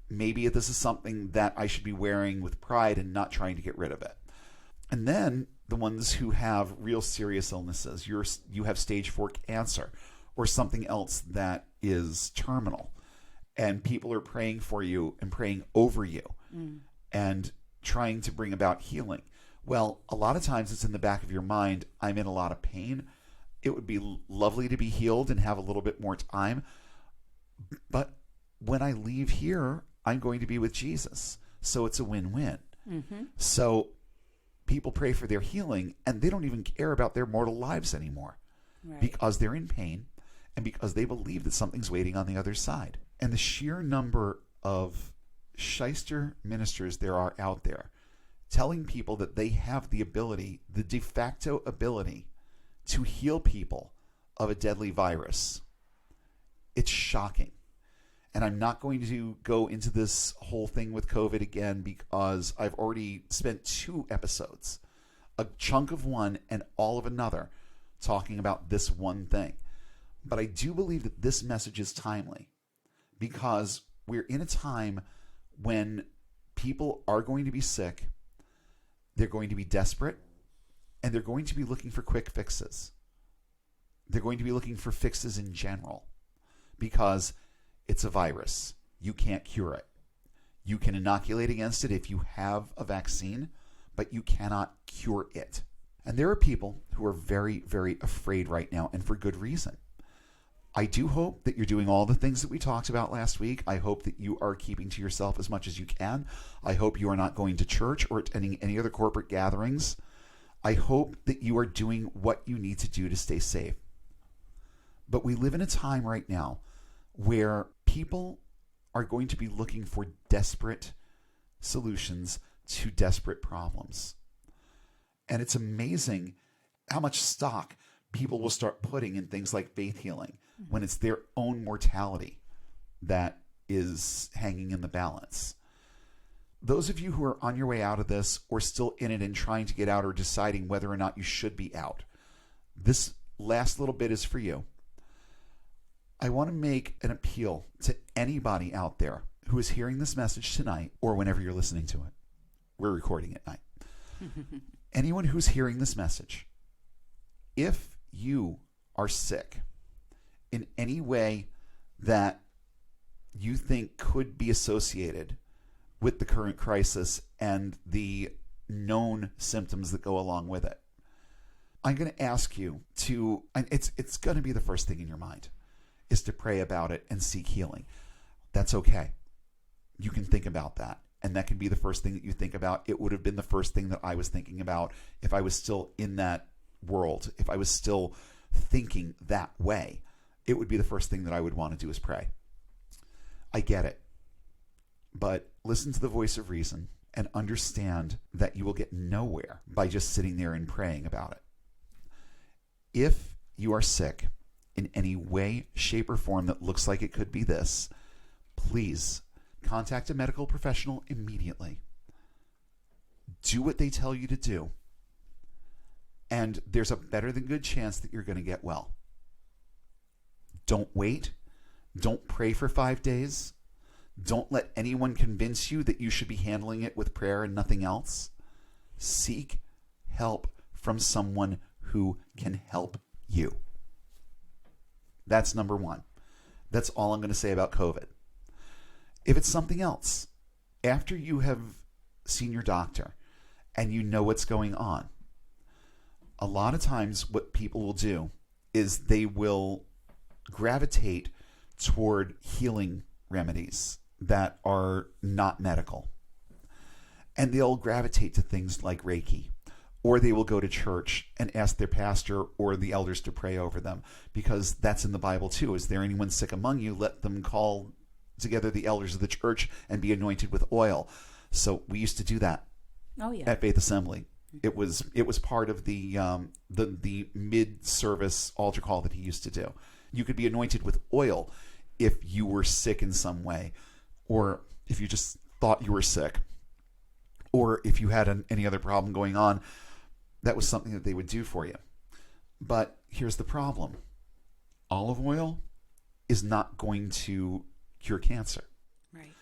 Speaker 1: Maybe this is something that I should be wearing with pride and not trying to get rid of it. And then the ones who have real serious illnesses, you have stage 4 cancer or something else that is terminal, and people are praying for you and praying over you and trying to bring about healing. Well, a lot of times it's in the back of your mind, I'm in a lot of pain. It would be lovely to be healed and have a little bit more time. But when I leave here, I'm going to be with Jesus. So it's a win-win. So people pray for their healing and they don't even care about their mortal lives anymore because they're in pain and because they believe that something's waiting on the other side. And the sheer number of shyster ministers there are out there telling people that they have the ability, the de facto ability, to heal people of a deadly virus. It's shocking. And I'm not going to go into this whole thing with COVID again because I've already spent 2 episodes, a chunk of one and all of another, talking about this one thing. But I do believe that this message is timely because we're in a time when people are going to be sick, they're going to be desperate, and they're going to be looking for quick fixes. They're going to be looking for fixes in general because it's a virus. You can't cure it. You can inoculate against it if you have a vaccine, but you cannot cure it. And there are people who are very, very afraid right now, and for good reason. I do hope that you're doing all the things that we talked about last week. I hope that you are keeping to yourself as much as you can. I hope you are not going to church or attending any other corporate gatherings. I hope that you are doing what you need to do to stay safe. But we live in a time right now where people are going to be looking for desperate solutions to desperate problems. And it's amazing how much stock people will start putting in things like faith healing when it's their own mortality that is hanging in the balance. Those of you who are on your way out of this or still in it and trying to get out or deciding whether or not you should be out, this last little bit is for you. I want to make an appeal to anybody out there who is hearing this message tonight or whenever you're listening to it. We're recording at night. Anyone who's hearing this message, if you are sick in any way that you think could be associated with the current crisis and the known symptoms that go along with it, I'm going to ask you to, and it's going to be the first thing in your mind, is to pray about it and seek healing. That's okay. You can think about that. And that can be the first thing that you think about. It would have been the first thing that I was thinking about if I was still in that world, if I was still thinking that way. It would be the first thing that I would want to do is pray. I get it. But listen to the voice of reason and understand that you will get nowhere by just sitting there and praying about it. If you are sick in any way, shape, or form that looks like it could be this, please contact a medical professional immediately. Do what they tell you to do. And there's a better than good chance that you're going to get well. Don't wait. Don't pray for 5 days. Don't let anyone convince you that you should be handling it with prayer and nothing else. Seek help from someone who can help you. That's number one. That's all I'm going to say about COVID. If it's something else, after you have seen your doctor and you know what's going on, a lot of times what people will do is they will gravitate toward healing remedies that are not medical. And they'll gravitate to things like Reiki, or they will go to church and ask their pastor or the elders to pray over them, because that's in the Bible too. Is there anyone sick among you? Let them call together the elders of the church and be anointed with oil. So we used to do that.
Speaker 2: Oh, yeah.
Speaker 1: At Faith Assembly. It was part of the mid-service altar call that he used to do. You could be anointed with oil if you were sick in some way, or if you just thought you were sick, or if you had any other problem going on. That was something that they would do for you. But here's the problem. Olive oil is not going to cure cancer.
Speaker 2: Right.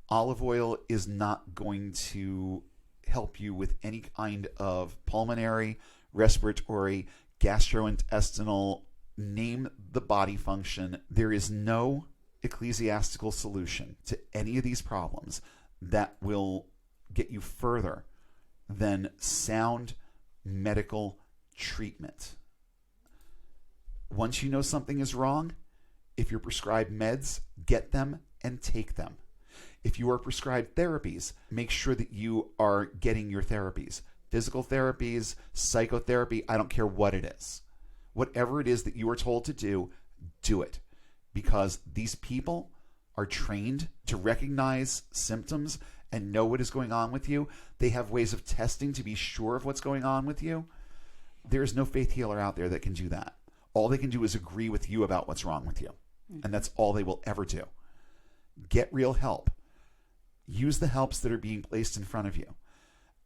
Speaker 1: Olive oil is not going to help you with any kind of pulmonary, respiratory, gastrointestinal, name the body function. There is no ecclesiastical solution to any of these problems that will get you further than sound medical treatment. Once you know something is wrong, if you're prescribed meds, get them and take them. If you are prescribed therapies, make sure that you are getting your therapies. Physical therapies, psychotherapy, I don't care what it is. Whatever it is that you are told to do it. Because these people are trained to recognize symptoms and know what is going on with you. They have ways of testing to be sure of what's going on with you. There is no faith healer out there that can do that. All they can do is agree with you about what's wrong with you. And that's all they will ever do. Get real help. Use the helps that are being placed in front of you.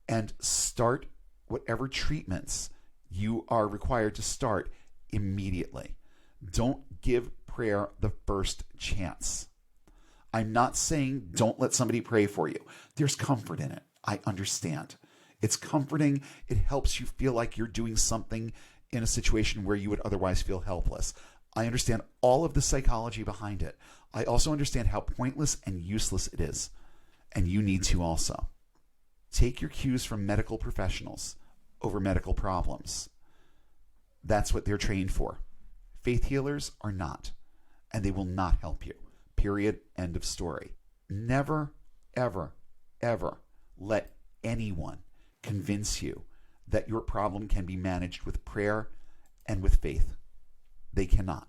Speaker 1: And start whatever treatments you are required to start immediately. Don't give prayer the first chance. I'm not saying don't let somebody pray for you. There's comfort in it. I understand. It's comforting. It helps you feel like you're doing something in a situation where you would otherwise feel helpless. I understand all of the psychology behind it. I also understand how pointless and useless it is. And you need to also. Take your cues from medical professionals over medical problems. That's what they're trained for. Faith healers are not. And they will not help you. Period. End of story. Never, ever, ever let anyone convince you that your problem can be managed with prayer and with faith. They cannot.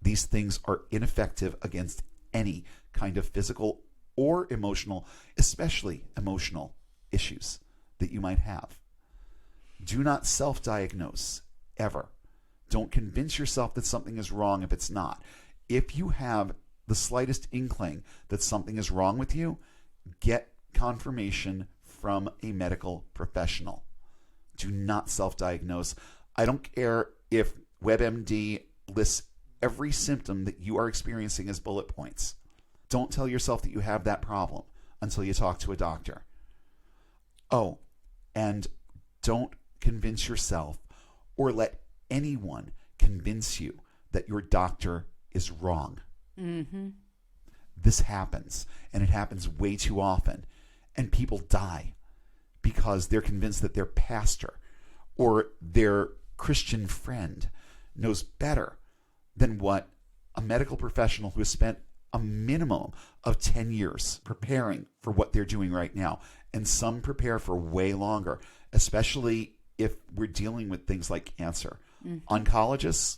Speaker 1: These things are ineffective against any kind of physical or emotional, especially emotional issues that you might have. Do not self-diagnose, ever. Don't convince yourself that something is wrong if it's not. If you have the slightest inkling that something is wrong with you, get confirmation from a medical professional. Do not self-diagnose. I don't care if WebMD lists every symptom that you are experiencing as bullet points. Don't tell yourself that you have that problem until you talk to a doctor. Oh, and don't convince yourself or let anyone convince you that your doctor is wrong.
Speaker 2: Mm-hmm.
Speaker 1: This happens, and it happens way too often. And people die because they're convinced that their pastor or their Christian friend knows better than what a medical professional who has spent a minimum of 10 years preparing for what they're doing right now. And some prepare for way longer, especially if we're dealing with things like cancer. Oncologists,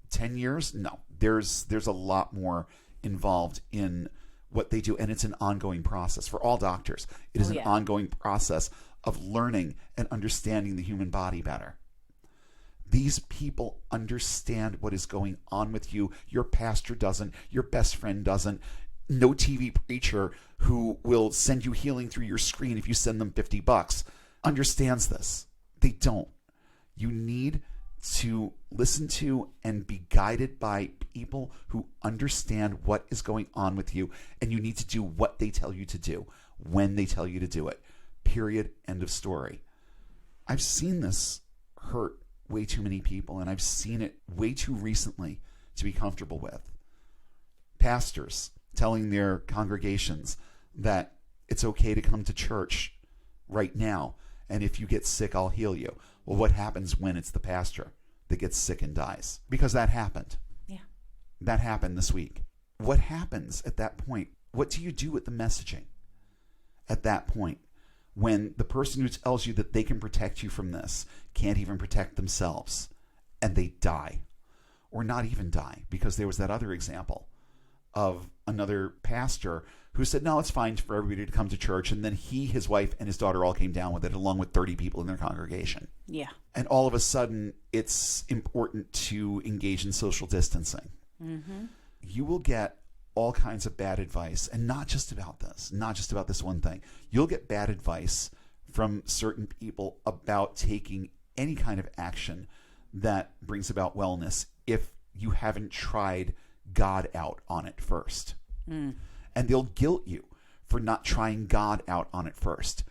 Speaker 1: 10 years? No. There's a lot more involved in what they do, and it's an ongoing process for all doctors. It is an ongoing process of learning and understanding the human body better. These people understand what is going on with you. Your pastor doesn't. Your best friend doesn't. No TV preacher who will send you healing through your screen if you send them $50 understands this. They don't. You need to listen to and be guided by people who understand what is going on with you, and you need to do what they tell you to do when they tell you to do it. Period. End of story. I've seen this hurt way too many people, and I've seen it way too recently to be comfortable with. Pastors telling their congregations that it's okay to come to church right now, and if you get sick, I'll heal you. Well, what happens when it's the pastor that gets sick and dies? Because that happened.
Speaker 2: Yeah.
Speaker 1: That happened this week. What happens at that point? What do you do with the messaging at that point when the person who tells you that they can protect you from this can't even protect themselves and they die? Or not even die, because there was that other example of another pastor who said, no, it's fine for everybody to come to church. And then he, his wife, and his daughter all came down with it, along with 30 people in their congregation.
Speaker 2: Yeah.
Speaker 1: And all of a sudden, it's important to engage in social distancing.
Speaker 2: Mm-hmm.
Speaker 1: You will get all kinds of bad advice, and not just about this one thing. You'll get bad advice from certain people about taking any kind of action that brings about wellness if you haven't tried God out on it first. And they'll guilt you for not trying God out on it first.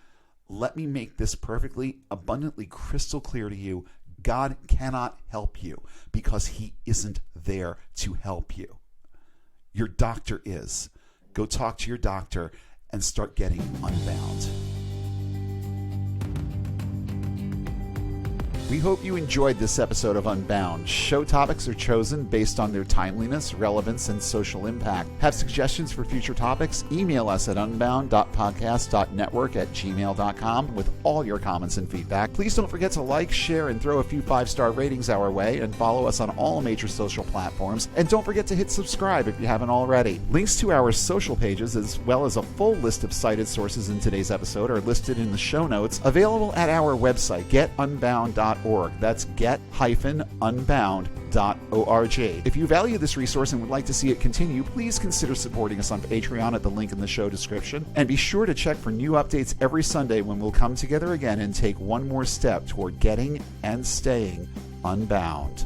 Speaker 1: Let me make this perfectly, abundantly crystal clear to you. God cannot help you because he isn't there to help you. Your doctor is. Go talk to your doctor and start getting unbound. We hope you enjoyed this episode of Unbound. Show topics are chosen based on their timeliness, relevance, and social impact. Have suggestions for future topics? Email us at unbound.podcast.network@gmail.com with all your comments and feedback. Please don't forget to like, share, and throw a few 5-star ratings our way, and follow us on all major social platforms. And don't forget to hit subscribe if you haven't already. Links to our social pages, as well as a full list of cited sources in today's episode, are listed in the show notes, available at our website, getunbound.org. That's get-unbound.org. If you value this resource and would like to see it continue, please consider supporting us on Patreon at the link in the show description. And be sure to check for new updates every Sunday when we'll come together again and take one more step toward getting and staying unbound.